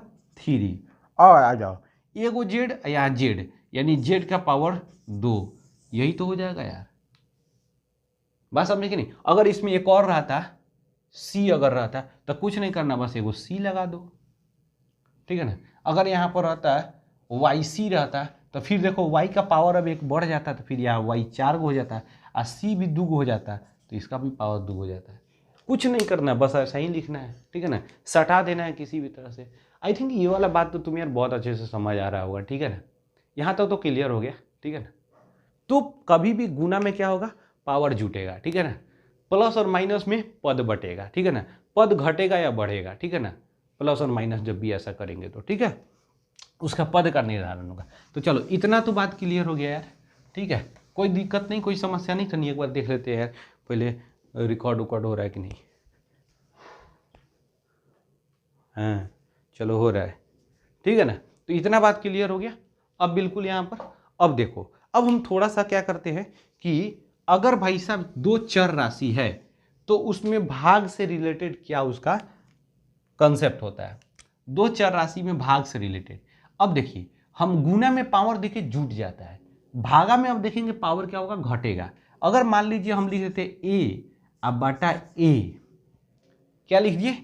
[SPEAKER 1] 3। और आ जाओ एगो जेड, यहाँ जेड, यानी जेड का पावर 2, यही तो हो जाएगा यार। बात समझे कि नहीं। अगर इसमें एक और रहता सी, अगर रहता तो कुछ नहीं करना, बस एगो सी लगा दो, ठीक है ना। अगर यहाँ पर रहता वाई सी रहता तो फिर देखो वाई का पावर अब एक बढ़ जाता, तो फिर यहाँ वाई 4 हो जाता और सी भी 2 हो जाता, तो इसका भी पावर 2 हो जाता है। कुछ नहीं करना, बस ऐसा ही लिखना है, ठीक है ना, सटा देना है किसी भी तरह से। आई थिंक ये वाला बात तो तुम्हें यार बहुत अच्छे से समझ आ रहा होगा, ठीक है ना, यहाँ तक तो क्लियर हो गया, ठीक है ना। तो कभी भी गुना में क्या होगा, पावर जुटेगा, ठीक है ना, प्लस और माइनस में पद बटेगा, ठीक है ना, पद घटेगा या बढ़ेगा, ठीक है ना, प्लस और माइनस जब भी ऐसा करेंगे तो, ठीक है, उसका पद का निर्धारण होगा। तो चलो इतना तो बात क्लियर हो गया यार, ठीक है, कोई दिक्कत नहीं, कोई समस्या नहीं। तो एक बार देख लेते हैं यार पहले रिकॉर्ड हो रहा है कि नहीं। हाँ चलो हो रहा है, ठीक है ना। तो इतना बात क्लियर हो गया। अब बिल्कुल यहाँ पर अब देखो, अब हम थोड़ा सा क्या करते हैं कि अगर भाई साहब दो चर राशि है तो उसमें भाग से रिलेटेड क्या उसका कंसेप्ट होता है, दो चर राशि में भाग से रिलेटेड। अब देखिए हम गुना में पावर देखिए जुट जाता है, भागा में अब देखेंगे पावर क्या होगा, घटेगा। अगर मान लीजिए हम लिख देते ए अब बटा ए, क्या लिख दिए,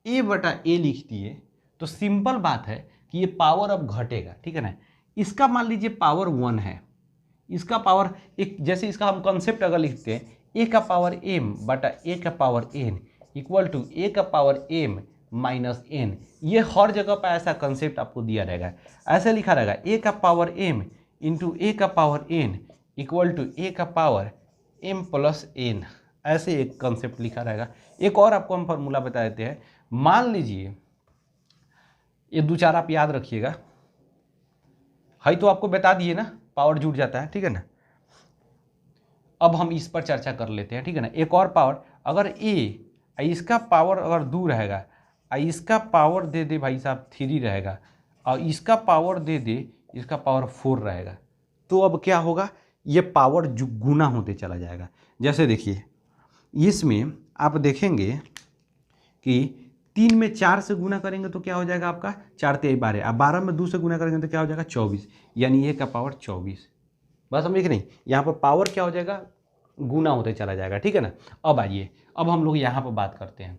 [SPEAKER 1] ए बटा ए लिख दिए, तो सिंपल बात है कि ये पावर अब घटेगा, ठीक है ना। इसका मान लीजिए पावर 1 है, इसका पावर एक, जैसे इसका हम कंसेप्ट अगर लिखते हैं ए का पावर m बटा ए का पावर n इक्वल टू ए का पावर m माइनस n, ये हर जगह पर ऐसा कंसेप्ट आपको दिया रहेगा, ऐसे लिखा रहेगा ए का पावर m इंटू ए का पावर n इक्वल टू ए का पावर m प्लस n, ऐसे एक कंसेप्ट लिखा रहेगा। एक और आपको हम फॉर्मूला बता देते हैं, मान लीजिए ये दो चार आप याद रखिएगा, है तो आपको बता दिए ना, पावर जुट जाता है, ठीक है ना। अब हम इस पर चर्चा कर लेते हैं, ठीक है ना। एक और पावर, अगर ए इसका पावर अगर 2 रहेगा, इसका पावर दे दे भाई साहब 3 रहेगा, और इसका पावर दे दे इसका पावर 4 रहेगा, तो अब क्या होगा, ये पावर गुना होते चला जाएगा। जैसे देखिए इसमें आप देखेंगे कि 3 में 4 से गुना करेंगे तो क्या हो जाएगा आपका 4 3 12, अब 12 में 2 से गुना करेंगे तो क्या हो जाएगा 24, यानी ए का पावर 24। बस समझे कि नहीं, यहाँ पर पावर क्या हो जाएगा, गुना होते चला जाएगा, ठीक है ना। अब आइए, अब हम लोग यहाँ पर बात करते हैं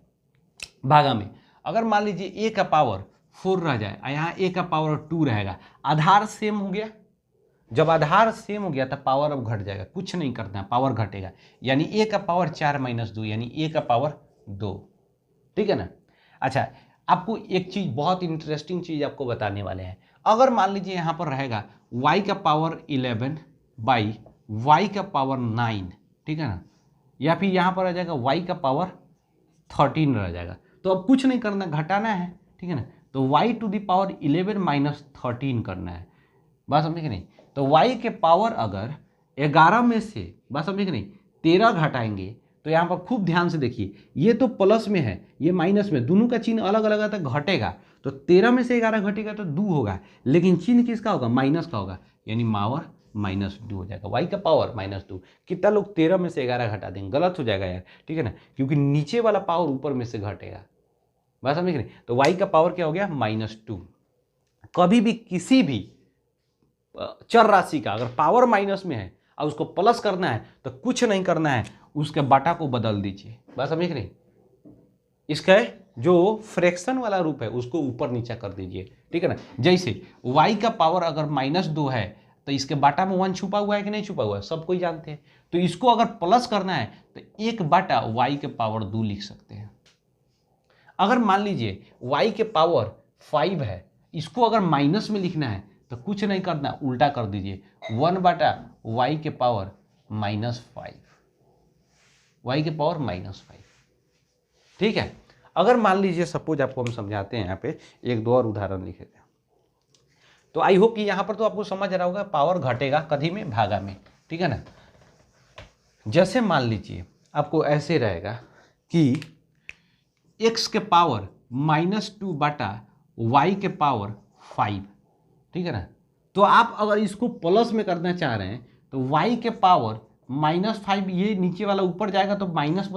[SPEAKER 1] भागा में। अगर मान लीजिए ए का पावर 4 रह जाए और यहाँ ए का पावर 2 रहेगा, आधार सेम हो गया, जब आधार सेम हो गया तो पावर अब घट जाएगा, कुछ नहीं करना है, पावर घटेगा, यानी ए का पावर 4 माइनस 2 यानी ए का पावर 2, ठीक है ना। अच्छा, आपको एक चीज़ बहुत इंटरेस्टिंग चीज़ आपको बताने वाले हैं। अगर मान लीजिए यहाँ पर रहेगा y का पावर 11 बाई y का पावर 9, ठीक है ना, या फिर यहाँ पर आ जाएगा y का पावर 13 रह जाएगा, तो अब कुछ नहीं करना, घटाना है, ठीक है ना। तो y to the power 11 minus 13 करना है। बात समझे कि नहीं? तो y के पावर अगर 11 में से, बात समझे कि नहीं, 13 घटाएंगे तो यहाँ पर खूब ध्यान से देखिए, ये तो प्लस में है, ये माइनस में, दोनों का चिन्ह अलग अलग आता है, घटेगा तो 13 में से 11 घटेगा तो 2 होगा, लेकिन चिन्ह किसका होगा? माइनस का होगा, यानी पावर -2 हो जाएगा। y का पावर -2। कितना लोग 13 में से 11 घटा देंगे? गलत हो जाएगा यार, ठीक है ना, क्योंकि नीचे वाला पावर ऊपर में से घटेगा। बात समझे कि नहीं? तो y का पावर क्या हो गया? -2। कभी भी किसी भी चर राशि का अगर पावर माइनस में है और उसको प्लस करना है तो कुछ नहीं करना है, उसके बाटा को बदल दीजिए। बात समझे कि नहीं? इसका जो फ्रैक्शन वाला रूप है उसको ऊपर नीचा कर दीजिए, ठीक है ना। जैसे y का पावर अगर -2 है तो इसके बाटा में 1 छुपा हुआ है कि नहीं छुपा हुआ है? सब कोई जानते हैं। तो इसको अगर प्लस करना है तो 1 बाटा y के पावर 2 लिख सकते हैं। अगर मान लीजिए y के पावर 5 है, इसको अगर माइनस में लिखना है तो कुछ नहीं करना, उल्टा कर दीजिए, 1 बाटा y के पावर -5, y के पावर -5, ठीक है। अगर मान लीजिए सपोज आपको हम समझाते हैं, यहाँ पे 1-2 और उदाहरण लिखे थे, तो आई होप कि यहाँ पर तो आपको समझ रहा होगा, पावर घटेगा कभी में? भागा में, ठीक है ना। जैसे मान लीजिए आपको ऐसे रहेगा कि x के पावर -2 बाटा y के पावर 5, ठीक है ना। तो आप अगर इसको प्लस में करना चाह रहे हैं तो y के पावर -5, ये नीचे वाला ऊपर जाएगा तो माइनस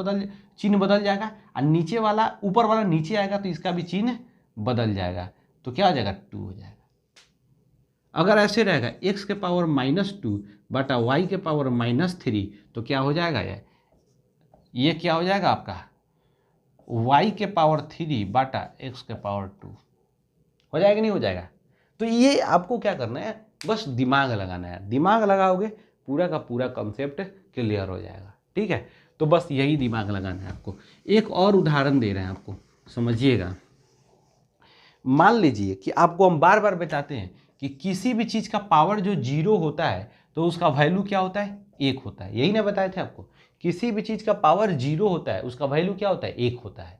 [SPEAKER 1] चिन्ह बदल जाएगा, और नीचे वाला ऊपर वाला नीचे आएगा तो इसका भी चिन्ह बदल जाएगा, तो क्या हो जाएगा? 2 हो जाएगा। अगर ऐसे रहेगा x के पावर -2 बटा y के पावर -3, तो क्या हो जाएगा? ये क्या हो जाएगा आपका? y के पावर 3 बटा x के पावर 2 हो जाएगा, नहीं हो जाएगा? तो ये आपको क्या करना है? बस दिमाग लगाना है। दिमाग लगाओगे पूरा का पूरा कॉन्सेप्ट क्लियर हो जाएगा, ठीक है। तो बस यही दिमाग लगाना है आपको। एक और उदाहरण दे रहे हैं आपको, समझिएगा। मान लीजिए कि आपको हम बार बार बताते हैं कि किसी भी चीज़ का पावर जो 0 होता है तो उसका वैल्यू क्या होता है? 1 होता है। यही ना बताए थे आपको, किसी भी चीज़ का पावर 0 होता है उसका वैल्यू क्या होता है? 1 होता है।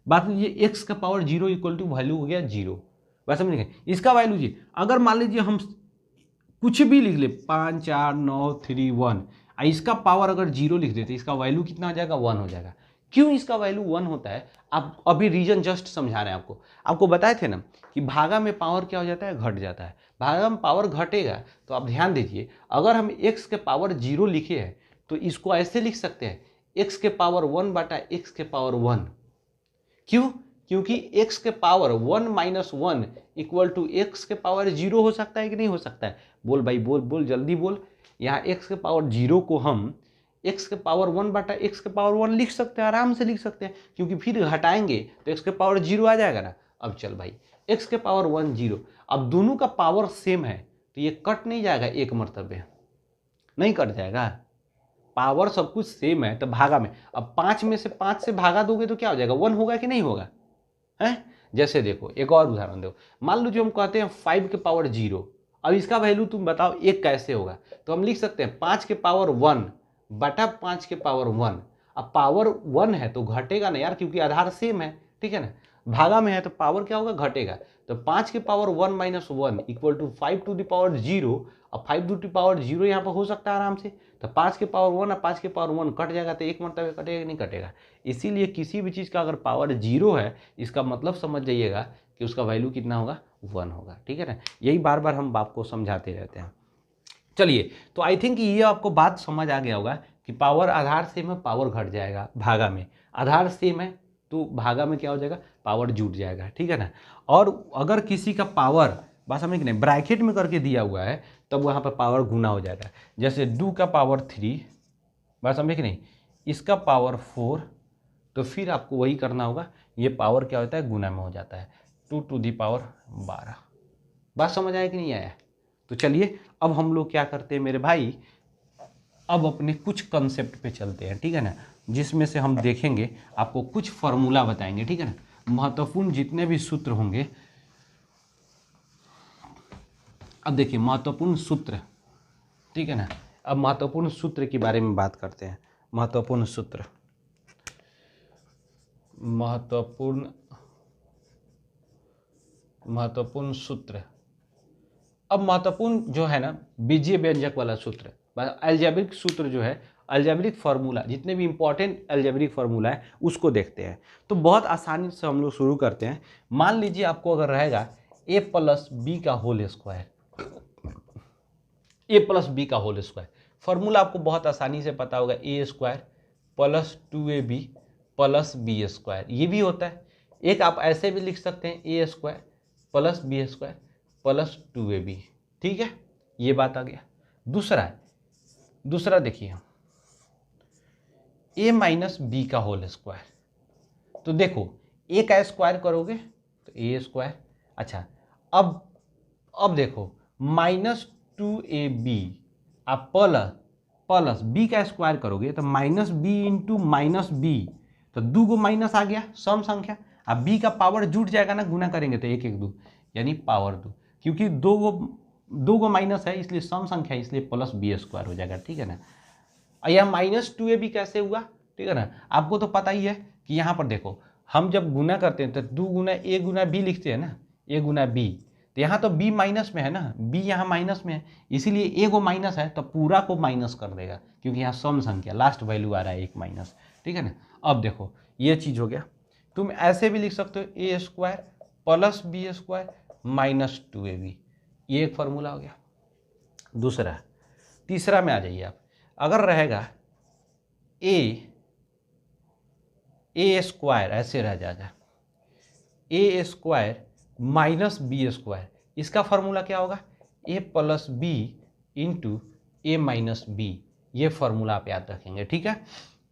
[SPEAKER 1] बात लीजिए x का पावर 0 इक्वल टू वैल्यू हो गया 0। बात समझ गए? इसका वैल्यू जी, अगर मान लीजिए हम कुछ भी लिख ले, 5 4 9 3 1, इसका पावर अगर 0 लिख देते, इसका वैल्यू कितना आ जाएगा? 1 हो जाएगा। क्यों इसका वैल्यू 1 होता है? आप अभी रीजन जस्ट समझा रहे हैं आपको। आपको बताए थे ना कि भागा में पावर क्या हो जाता है? घट जाता है। भागा में पावर घटेगा तो आप ध्यान दीजिए, अगर हम x के पावर 0 लिखे हैं तो इसको ऐसे लिख सकते हैं, x के पावर 1 बटा x के पावर 1। क्यों? क्योंकि x के power 1 minus 1 equal to x के पावर 0 हो सकता है कि नहीं हो सकता है? बोल भाई, बोल बोल, जल्दी बोल। यहाँ x के पावर 0 को हम x के पावर 1 बटा x के पावर 1 लिख सकते हैं, आराम से लिख सकते हैं, क्योंकि फिर घटाएंगे तो x के पावर 0 आ जाएगा ना। अब चल भाई, x के पावर 1 0, अब दोनों का पावर सेम है तो ये कट नहीं जाएगा एक मरतबे? नहीं कट जाएगा। पावर सब कुछ सेम है तो भागा में, अब 5 में से 5 से भागा दोगे तो क्या हो जाएगा? 1 होगा कि नहीं होगा? है? जैसे देखो, एक और उदाहरण दो। मान लो जो हम कहते हैं 5 के पावर 0, अब इसका वैल्यू तुम बताओ 1 कैसे होगा? तो हम लिख सकते हैं 5 के पावर 1 बटा 5 के पावर 1। अब पावर 1 है तो घटेगा ना यार, क्योंकि आधार सेम है, ठीक है ना। भागा में है तो पावर क्या होगा? घटेगा। तो 5 के power 1 minus 1 equal to 5 to the power 0। अब 5 टू द पावर 0 यहाँ पर हो सकता है आराम से, तो 5 के पावर 1 और 5 के पावर 1 कट जाएगा तो एक मरतबे कटेगा नहीं कटेगा। इसीलिए किसी भी चीज़ का अगर पावर 0 है, इसका मतलब समझ जाइएगा कि उसका वैल्यू कितना होगा? 1 होगा, ठीक है ना। यही बार बार हम आपको समझाते रहते हैं। चलिए, तो आई थिंक ये आपको बात समझ आ गया होगा कि पावर आधार सेम है, पावर घट जाएगा। भागा में आधार सेम है तो भागा में क्या हो जाएगा? पावर जुट जाएगा, ठीक है ना। और अगर किसी का पावर, बात समझ नहीं, ब्रैकेट में करके दिया हुआ है तब वहाँ पर पावर गुना हो जाएगा। जैसे 2 का पावर 3, बात समझे कि नहीं, इसका पावर 4, तो फिर आपको वही करना होगा, ये पावर क्या होता है? गुना में हो जाता है, 2 टू दी पावर 12। बात समझ आया कि नहीं आया? तो चलिए अब हम लोग क्या करते हैं मेरे भाई, अब अपने कुछ कंसेप्ट पे चलते हैं, ठीक है ना, जिसमें से हम देखेंगे, आपको कुछ फॉर्मूला बताएंगे, ठीक है ना। महत्वपूर्ण जितने भी सूत्र होंगे, अब देखिए महत्वपूर्ण सूत्र, ठीक है ना। अब महत्वपूर्ण सूत्र के बारे में बात करते हैं। महत्वपूर्ण सूत्र, महत्वपूर्ण महत्वपूर्ण सूत्र। अब महत्वपूर्ण जो है ना बीजीय व्यंजक वाला सूत्र, अलजेब्रिक सूत्र जो है, अलजेब्रिक फार्मूला, जितने भी इंपॉर्टेंट अलजेब्रिक फार्मूला है उसको देखते हैं। तो बहुत आसानी से हम लोग शुरू करते हैं। मान लीजिए आपको अगर रहेगा a प्लस बी का whole square, a plus B का होल स्क्वायर, फार्मूला आपको बहुत आसानी से पता होगा, A square plus 2ab plus B square. ये भी होता है, एक आप ऐसे भी लिख सकते हैं, A square plus B square plus 2ab। ठीक है, ये बात आ गया। दूसरा देखिए, a माइनस बी का होल स्क्वायर। तो देखो a का स्क्वायर करोगे तो a स्क्वायर। अच्छा, अब देखो माइनस 2ab आप प्लस बी का स्क्वायर करोगे तो minus B into minus B, तो 2 गो माइनस आ गया सम संख्या। अब बी का पावर जुट जाएगा ना, गुना करेंगे तो 1 1 2 यानी पावर 2, क्योंकि दो गो माइनस है इसलिए सम संख्या, इसलिए प्लस बी स्क्वायर हो जाएगा। ठीक है ना। यह माइनस 2ab कैसे हुआ, ठीक है ना, आपको तो पता ही है कि यहाँ पर देखो हम जब गुना करते हैं तो 2 गुना a गुना b लिखते हैं ना, a गुना b, तो यहाँ तो b माइनस में है ना, b यहाँ माइनस में है, इसीलिए a को माइनस है तो पूरा को माइनस कर देगा, क्योंकि यहाँ सम संख्या लास्ट वैल्यू आ रहा है 1 माइनस। ठीक है ना। अब देखो ये चीज़ हो गया। तुम ऐसे भी लिख सकते हो a square plus B square minus 2ab, ये एक फार्मूला हो गया। तीसरा में आ जाइए आप, अगर रहेगा ए स्क्वायर ऐसे रह जाएगा, ए स्क्वायर माइनस बी स्क्वायर, इसका फार्मूला क्या होगा, ए प्लस बी इंटू ए माइनस बी, ये फार्मूला आप याद रखेंगे। ठीक है,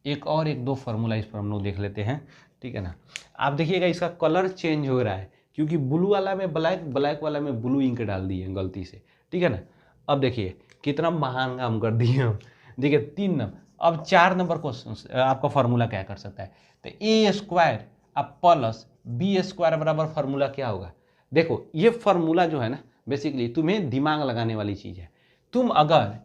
[SPEAKER 1] एक दो फार्मूला इस पर हम लोग देख लेते हैं। ठीक है ना। आप देखिएगा इसका कलर चेंज हो रहा है, क्योंकि ब्लू वाला में ब्लैक, ब्लैक वाला में ब्लू इंक डाल दिए गलती से। ठीक है ना। अब देखिए कितना महान काम कर दिए हम। देखिए 3 नंबर, अब 4 नंबर क्वेश्चन आपका फार्मूला क्या कर सकता है, तो ए स्क्वायर अब प्लस बी स्क्वायर बराबर फार्मूला क्या होगा। देखो ये फार्मूला जो है ना, बेसिकली तुम्हें दिमाग लगाने वाली चीज़ है। तुम अगर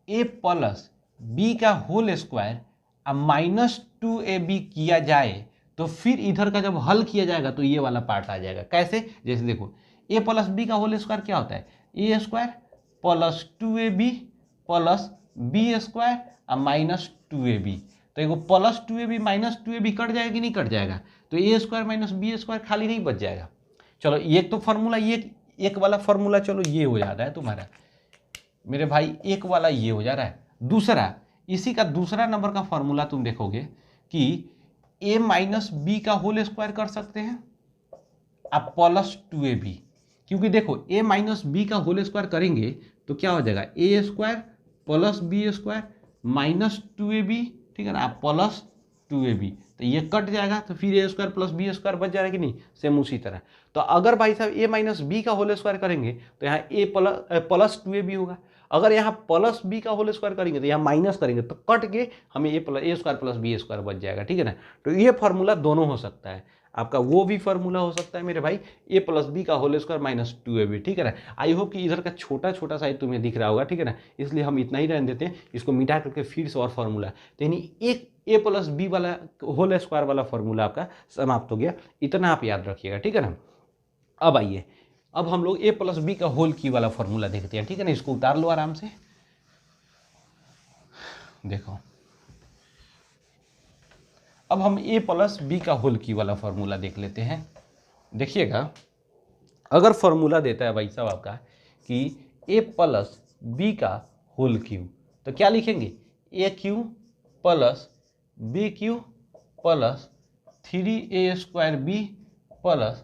[SPEAKER 1] ए प्लस बी का होल स्क्वायर अब माइनस 2ab किया जाए तो फिर इधर का जब हल किया जाएगा तो ये वाला पार्ट आ जाएगा। कैसे, जैसे देखो a प्लस बी का होल स्क्वायर क्या होता है, A square plus 2ab plus B square और माइनस 2ab। तो एगो plus 2ab minus 2ab cut जाएगा कि नहीं कट जाएगा, तो ए स्क्वायर माइनस बी स्क्वायर खाली नहीं बच जाएगा। चलो ये तो फार्मूला, ये एक वाला फार्मूला चलो ये हो जाता है तुम्हारा मेरे भाई, एक वाला ये हो जा रहा है। दूसरा, इसी का दूसरा नंबर का फार्मूला तुम देखोगे कि a माइनस बी का होल स्क्वायर कर सकते हैं आप प्लस 2ab, क्योंकि देखो a माइनस बी का होल स्क्वायर करेंगे तो क्या हो जाएगा, a square plus B square minus 2ab। ठीक है ना, आप प्लस 2ab, तो ये कट जाएगा तो फिर a square plus B square बच जाएगा कि नहीं, सेम उसी तरह। तो अगर भाई साहब a माइनस बी का होल स्क्वायर करेंगे तो यहाँ a प्लस 2ab होगा। अगर यहाँ प्लस बी का होल स्क्वायर करेंगे तो यहाँ माइनस करेंगे तो कट के हमें ए स्क्वायर प्लस बी स्क्वायर बच जाएगा। ठीक है ना। तो ये फार्मूला दोनों हो सकता है आपका, वो भी फार्मूला हो सकता है मेरे भाई ए प्लस बी का होल स्क्वायर माइनस 2ab। ठीक है ना। आई होप कि इधर का छोटा छोटा साइज तुम्हें दिख रहा होगा। ठीक है ना, इसलिए हम इतना ही रहने देते हैं, इसको मिटा करके फिर से और फार्मूला, तो यानी एक ए प्लस बी वाला होल स्क्वायर वाला फार्मूला आपका समाप्त हो गया। इतना आप याद रखिएगा। ठीक है ना। अब आइए, अब हम लोग ए प्लस बी का होल की वाला फार्मूला देखते हैं। ठीक है ना, इसको उतार लो आराम से। देखो अब हम ए प्लस बी का होल की वाला फार्मूला देख लेते हैं। देखिएगा, अगर फार्मूला देता है भाई साहब आपका कि ए प्लस बी का होल क्यू, तो क्या लिखेंगे, A cube plus B cube plus 3a square B plus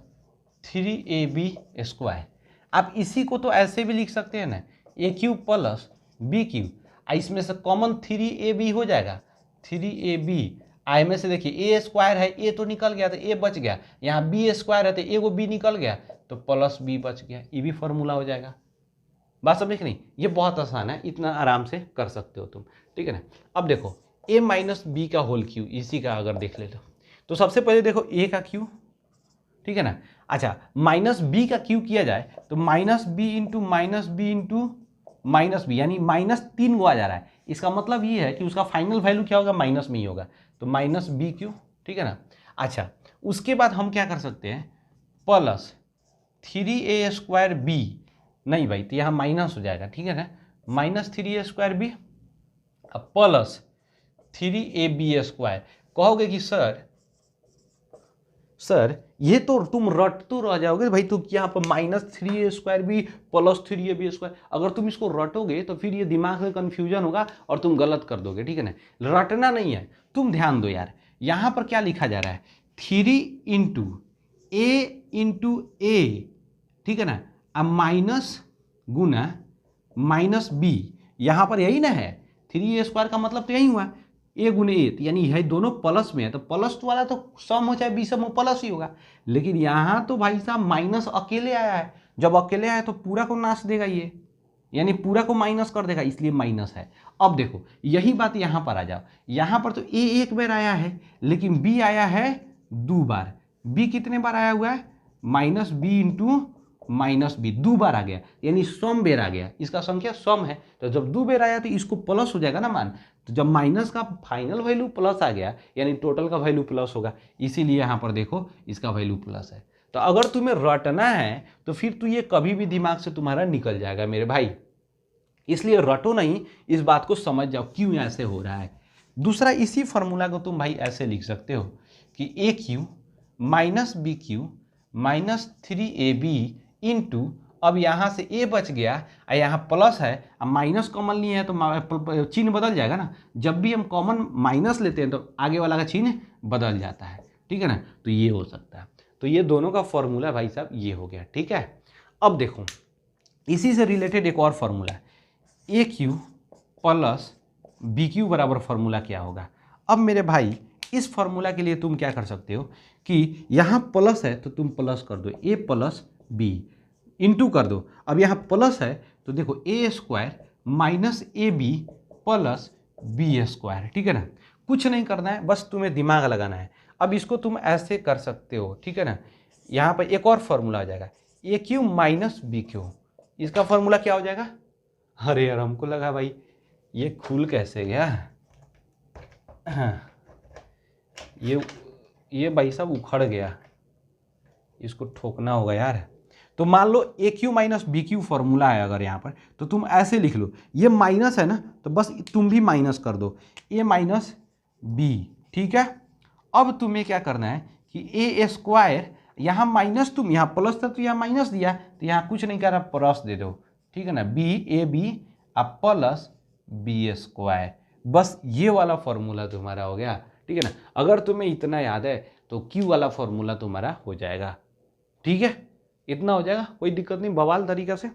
[SPEAKER 1] 3ab square. आप इसी को तो ऐसे भी लिख सकते हैं ना, ए क्यू प्लस बी क्यू, इसमें से कॉमन 3ab हो जाएगा, 3ab आई में से देखिए ए स्क्वायर है, ए तो निकल गया तो ए बच गया, यहाँ बी स्क्वायर है तो ए को बी निकल गया तो प्लस बी बच गया, ये भी फार्मूला हो जाएगा। बात समझ नहीं, ये बहुत आसान है, इतना आराम से कर सकते हो तुम। ठीक है ना। अब देखो ए माइनस बी का होल क्यू, इसी का अगर देख ले तो सबसे पहले देखो ए का क्यू। ठीक है ना। अच्छा, माइनस बी का क्यू किया जाए तो minus B into minus B into minus B, यानी माइनस 3 गो आ जा रहा है। इसका मतलब ये है कि उसका फाइनल वैल्यू क्या होगा, माइनस में ही होगा, तो माइनस बी क्यू। ठीक है ना। अच्छा, उसके बाद हम क्या कर सकते हैं, प्लस 3a² नहीं भाई, तो यहाँ माइनस हो जाएगा, ठीक है ना, -3a² अब प्लस 3ab²। कहोगे कि सर ये तो तुम रट तो रह जाओगे भाई, तो यहाँ पर -3a² प्लस 3ab², अगर तुम इसको रटोगे तो फिर ये दिमाग में कंफ्यूजन होगा और तुम गलत कर दोगे, ठीक है ना। रटना नहीं है, तुम ध्यान दो यार, यहाँ पर क्या लिखा जा रहा है, 3a, ठीक है ना, अब माइनस गुना -b, यहाँ पर यही ना है, 3a² का मतलब तो यही हुआ, a गुने a, यानी यह दोनों प्लस में है, तो प्लस वाला तो सम हो चाहे बी सम हो प्लस ही होगा। लेकिन यहाँ तो भाई साहब माइनस अकेले आया है, जब अकेले आया तो पूरा को नाश देगा ये, यानी पूरा को माइनस कर देगा, इसलिए माइनस है। अब देखो यही बात यहाँ पर आ जाओ, यहाँ पर तो a एक बार आया है लेकिन b आया है 2 बार। b कितने बार आया हुआ है, -b × -b 2 बार आ गया, यानी सम बेर आ गया, इसका संख्या सम है, तो जब 2 बेर आया तो इसको प्लस हो जाएगा ना मान, तो जब माइनस का फाइनल वैल्यू प्लस आ गया यानी टोटल का वैल्यू प्लस होगा, इसीलिए यहाँ पर देखो इसका वैल्यू प्लस है। तो अगर तुम्हें रटना है तो फिर तो ये कभी भी दिमाग से तुम्हारा निकल जाएगा मेरे भाई, इसलिए रटो नहीं, इस बात को समझ जाओ क्यों ऐसे हो रहा है। दूसरा, इसी फॉर्मूला को तुम भाई ऐसे लिख सकते हो कि AQ -BQ -3AB इंटू, अब यहाँ से a बच गया और यहाँ प्लस है, अब माइनस कॉमन लिए है तो चिन्ह बदल जाएगा ना, जब भी हम कॉमन माइनस लेते हैं तो आगे वाला का चिन्ह बदल जाता है, ठीक है ना, तो ये हो सकता है। तो ये दोनों का फॉर्मूला भाई साहब ये हो गया, ठीक है। अब देखो इसी से रिलेटेड एक और फॉर्मूला, AQ + BQ बराबर फॉर्मूला क्या होगा। अब मेरे भाई इस फॉर्मूला के लिए तुम क्या कर सकते हो कि यहाँ प्लस है तो तुम प्लस कर दो, a + b इंटू कर दो, अब यहाँ प्लस है तो देखो a² - ab + b², ठीक है ना, कुछ नहीं करना है, बस तुम्हें दिमाग लगाना है। अब इसको तुम ऐसे कर सकते हो, ठीक है ना, यहाँ पर एक और फॉर्मूला आ जाएगा AQ - BQ, इसका फॉर्मूला क्या हो जाएगा, अरे यार हमको लगा भाई ये खुल कैसे गया, हाँ ये भाई साहब उखड़ गया, इसको ठोकना होगा यार। तो मान लो AQ - BQ फॉर्मूला है अगर यहाँ पर, तो तुम ऐसे लिख लो, ये माइनस है ना तो बस तुम भी माइनस कर दो, a - b, ठीक है। अब तुम्हें क्या करना है कि a², यहाँ माइनस, तुम यहाँ प्लस था तो यहाँ माइनस दिया, तो यहाँ कुछ नहीं कर रहा, प्लस दे दो, ठीक है ना, AB + b², बस ये वाला फॉर्मूला तुम्हारा हो गया, ठीक है ना। अगर तुम्हें इतना याद है तो Q वाला फॉर्मूला तुम्हारा हो जाएगा, ठीक है, इतना हो जाएगा, कोई दिक्कत नहीं, बवाल तरीका से।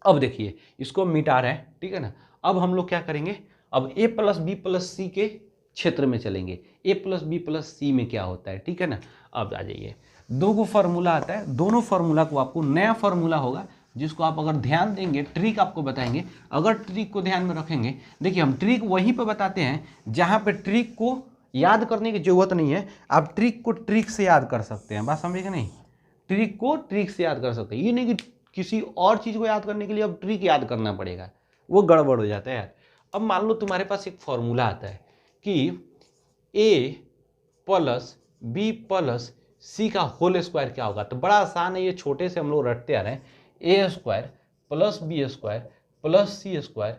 [SPEAKER 1] अब देखिए इसको मिटा रहे हैं, ठीक है ना। अब हम लोग क्या करेंगे, अब a + b + c के क्षेत्र में चलेंगे, a + b + c में क्या होता है, ठीक है ना। अब आ जाइए, दो को फॉर्मूला आता है, दोनों फॉर्मूला को आपको नया फॉर्मूला होगा जिसको आप अगर ध्यान देंगे, ट्रिक आपको बताएंगे, अगर ट्रिक को ध्यान में रखेंगे। देखिए हम ट्रिक वहीं पर बताते हैं जहाँ पे ट्रिक को याद करने की जरूरत नहीं है, आप ट्रिक को ट्रिक से याद कर सकते हैं, बात समझे कि नहीं, ट्रिक को ट्रिक से याद कर सकते हैं, ये नहीं कि किसी और चीज़ को याद करने के लिए अब ट्रिक याद करना पड़ेगा, वो गड़बड़ हो जाता है यार। अब मान लो तुम्हारे पास एक फॉर्मूला आता है कि a + b + c का होल स्क्वायर क्या होगा, तो बड़ा आसान है, ये छोटे से हम लोग रटते आ रहे हैं, a² + b² + c²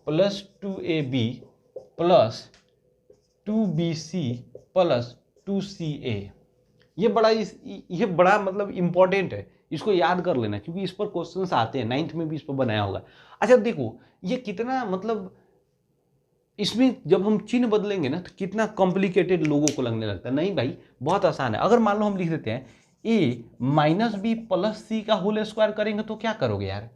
[SPEAKER 1] + 2ab + 2bc + 2ca, ये बड़ा मतलब इम्पोर्टेंट है, इसको याद कर लेना क्योंकि इस पर क्वेश्चंस आते हैं, 9th में भी इस पर बनाया होगा। अच्छा देखो ये कितना मतलब इसमें जब हम चिन्ह बदलेंगे ना तो कितना कॉम्प्लिकेटेड लोगों को लगने लगता है, नहीं भाई बहुत आसान है। अगर मान लो हम लिख देते हैं a - b + c का होल स्क्वायर करेंगे तो क्या करोगे यार,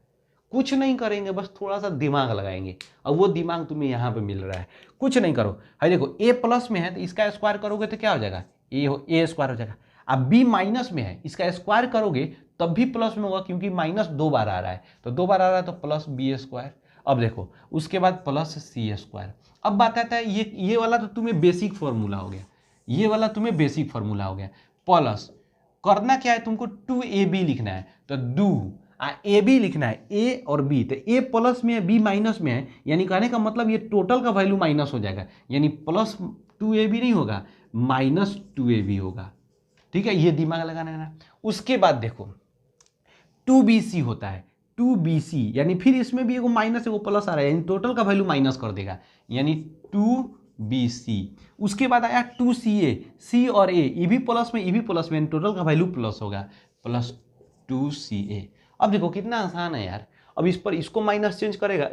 [SPEAKER 1] कुछ नहीं करेंगे, बस थोड़ा सा दिमाग लगाएंगे, और वो दिमाग तुम्हें यहाँ पे मिल रहा है, कुछ नहीं करो। है देखो a प्लस में है तो इसका स्क्वायर करोगे तो क्या हो जाएगा, a² हो जाएगा। अब b माइनस में है, इसका स्क्वायर करोगे तब भी प्लस में होगा क्योंकि माइनस 2 बार आ रहा है, तो 2 बार आ रहा है तो +b²। अब देखो उसके बाद +c²। अब बात आता है ये वाला तो तुम्हें बेसिक फॉर्मूला हो गया, ये वाला तुम्हें बेसिक फॉर्मूला हो गया। प्लस करना क्या है, तुमको 2ab लिखना है, तो ए बी लिखना है, ए और बी, तो ए प्लस में है बी माइनस में है, यानी कहने का मतलब ये टोटल का वैल्यू माइनस हो जाएगा, यानी +2ab नहीं होगा, -2ab होगा, ठीक है, ये दिमाग लगाना है ना। उसके बाद देखो 2bc होता है, 2bc, यानी फिर इसमें भी एगो माइनस एगो प्लस आ रहा है, यानी टोटल का वैल्यू माइनस कर देगा, यानी 2bc। उसके बाद आया 2ca, c और a, ये भी प्लस में, ये भी प्लस में, टोटल का वैल्यू प्लस होगा, प्लस 2ca। अब देखो कितना आसान है यार। अब इस पर इसको माइनस चेंज करेगा,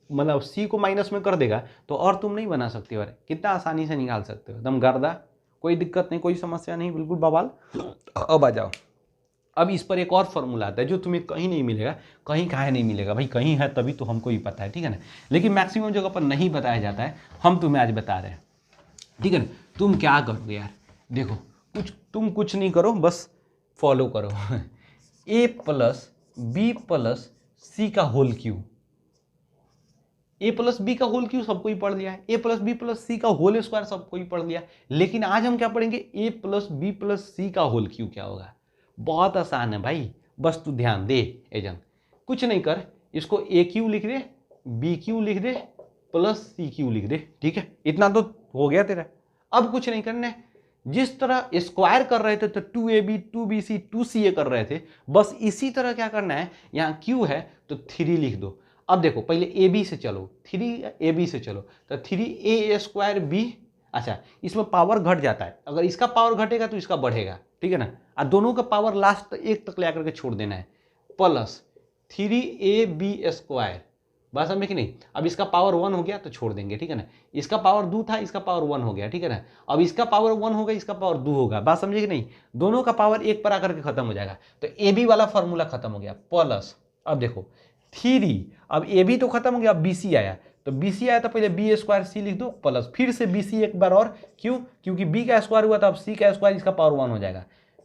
[SPEAKER 1] मतलब c को माइनस में कर देगा, तो और तुम नहीं बना सकते हो, कितना आसानी से निकाल सकते हो, एकदम गर्दा, कोई दिक्कत नहीं, कोई समस्या नहीं, बिल्कुल बवाल। अब आ जाओ, अब इस पर एक और फॉर्मूला आता है जो तुम्हें कहीं नहीं मिलेगा, कहीं काहे नहीं मिलेगा भाई, कहीं है तभी तो हमको ही पता है, ठीक है ना, लेकिन मैक्सिमम जगह पर नहीं बताया जाता है, हम तुम्हें आज बता रहे हैं, ठीक है ना। तुम क्या करोगे यार, देखो तुम कुछ नहीं करो, बस फॉलो करो a plus B plus C का whole cube, a plus B का होल क्यू सबको ही पढ़ लिया है, a plus B plus C का होल स्क्वायर सबको ही पढ़ लिया, लेकिन आज हम क्या पढ़ेंगे, a plus B plus C का होल क्यू क्या होगा। बहुत आसान है भाई, बस तू ध्यान दे एजन, कुछ नहीं कर, इसको ए क्यू लिख दे, बी क्यू लिख दे, प्लस सी क्यू लिख दे, ठीक है, इतना तो हो गया तेरा। अब कुछ नहीं करना है, जिस तरह स्क्वायर कर रहे थे तो 2ab 2bc 2ca कर रहे थे, बस इसी तरह क्या करना है, यहाँ q है तो 3 लिख दो। अब देखो पहले ab से चलो, 3ab से चलो, तो 3a स्क्वायर b, अच्छा इसमें पावर घट जाता है, अगर इसका पावर घटेगा तो इसका बढ़ेगा, ठीक है ना, और दोनों का पावर लास्ट एक तक ले आकर के छोड़ देना है, प्लस 3ab स्क्वायर, बात समझे कि नहीं। अब इसका पावर 1 हो गया तो छोड़ देंगे, ठीक है ना, इसका पावर 2 था, इसका पावर 1 हो गया, ठीक है ना, अब इसका पावर 1 होगा, इसका पावर 2 होगा, बात समझे कि नहीं, दोनों का पावर एक पर आकर के खत्म हो जाएगा, तो ए बी वाला फॉर्मूला खत्म हो गया, प्लस अब देखो 3, अब ए बी तो खत्म हो गया, अब बी सी आया, तो बी सी आया तो पहले बी स्क्वायर सी लिख दो, प्लस फिर से बी सी एक बार और, क्यों, क्योंकि बी का स्क्वायर हुआ था, अब सी का स्क्वायर, इसका पावर 1 हो जाएगा,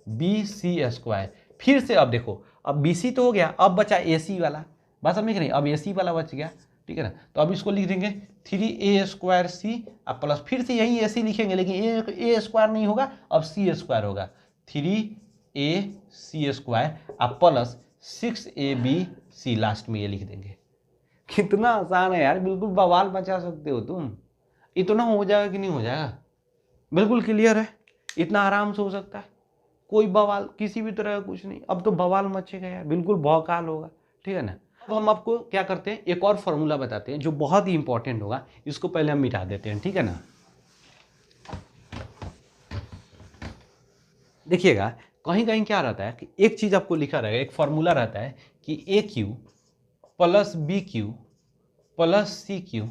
[SPEAKER 1] बी सी स्क्वायर, फिर से अब देखो, अब बी सी तो हो गया, अब बचा ए सी वाला, बात समझे कि नहीं, अब ए सी वाला बच गया, ठीक है ना, तो अब इसको लिख देंगे 3a स्क्वायर सी, अब प्लस फिर से यही ए सी लिखेंगे, लेकिन ए स्क्वायर नहीं होगा, अब सी स्क्वायर होगा, 3a सी स्क्वायर, अब प्लस 6ab लास्ट में ये लिख देंगे। कितना आसान है यार, बिल्कुल बवाल मचा सकते हो तुम, इतना हो जाएगा कि नहीं हो जाएगा, बिल्कुल क्लियर है, इतना आराम से हो सकता है, कोई बवाल किसी भी तरह का कुछ नहीं, अब तो बवाल मचेगा यार, बिल्कुल भौकाल होगा, ठीक है ना। अब हम आपको क्या करते हैं, एक और फॉर्मूला बताते हैं जो बहुत ही इंपॉर्टेंट होगा, इसको पहले हम मिटा देते हैं, ठीक है ना। देखिएगा कहीं कहीं क्या रहता है कि एक चीज आपको लिखा रहेगा, एक फॉर्मूला रहता है कि A cube plus B cube plus C cube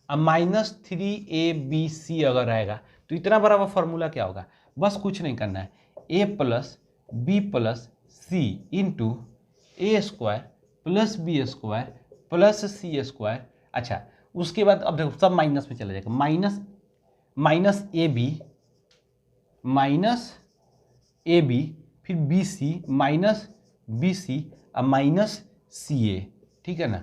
[SPEAKER 1] minus 3ab अगर रहेगा तो इतना बड़ा वो फॉर्मूला क्या होगा, बस कुछ नहीं करना है, A plus B plus C into A square plus B square plus C square. अच्छा उसके बाद अब देखो सब माइनस में चला जाएगा, माइनस ए बी फिर B C minus B C और माइनस सी ए, ठीक है ना,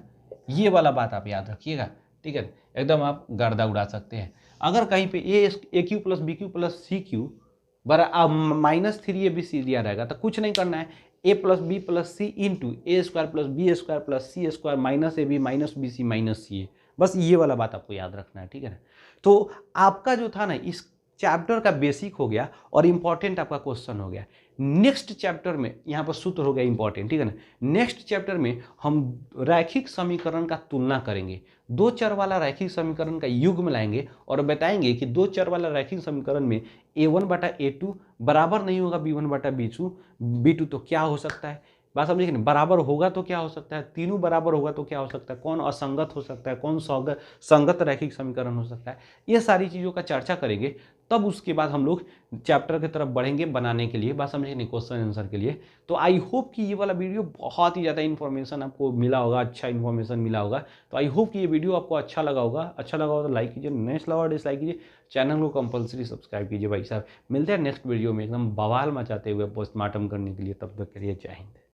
[SPEAKER 1] ये वाला बात आप याद रखिएगा, ठीक है, एकदम आप गर्दा उड़ा सकते हैं। अगर कहीं पे A cube plus B cube plus C cube बरा माइनस 3ab दिया रहेगा तो कुछ नहीं करना है, A plus B plus C into A square plus B square plus C square minus A B minus B C minus C A, बस ये वाला बात आपको याद रखना है, ठीक है ना। तो आपका जो था ना इस चैप्टर का बेसिक हो गया और इंपॉर्टेंट आपका क्वेश्चन हो गया। नेक्स्ट चैप्टर में यहाँ पर सूत्र हो गया इंपॉर्टेंट, ठीक है ना, नेक्स्ट चैप्टर में हम रैखिक समीकरण का तुलना करेंगे, दो चर वाला रैखिक समीकरण का युग्म लाएंगे और बताएंगे कि दो चर वाला रैखिक समीकरण में a1 बटा a2 बराबर नहीं होगा b1 बटा b2 तो क्या हो सकता है, बात समझिए कि नहीं, बराबर होगा तो क्या हो सकता है, तीनों बराबर होगा तो क्या हो सकता है, कौन असंगत हो सकता है, कौन संगत रैखिक समीकरण हो सकता है, ये सारी चीज़ों का चर्चा करेंगे। तब उसके बाद हम लोग चैप्टर की तरफ बढ़ेंगे बनाने के लिए, बात समझिए नहीं, क्वेश्चन आंसर के लिए। तो आई होप कि ये वाला वीडियो बहुत ही ज़्यादा इन्फॉर्मेशन आपको मिला होगा, अच्छा इन्फॉर्मेशन मिला होगा, तो आई होप कि ये वीडियो आपको अच्छा लगा होगा तो लाइक कीजिए, नेक्स्ट लगा डिसलाइक कीजिए, चैनल को कंपलसरी सब्सक्राइब कीजिए भाई साहब। मिलते हैं नेक्स्ट वीडियो में एकदम बवाल मचाते हुए पोस्टमार्टम करने के लिए, तब तक के लिए जय हिंद।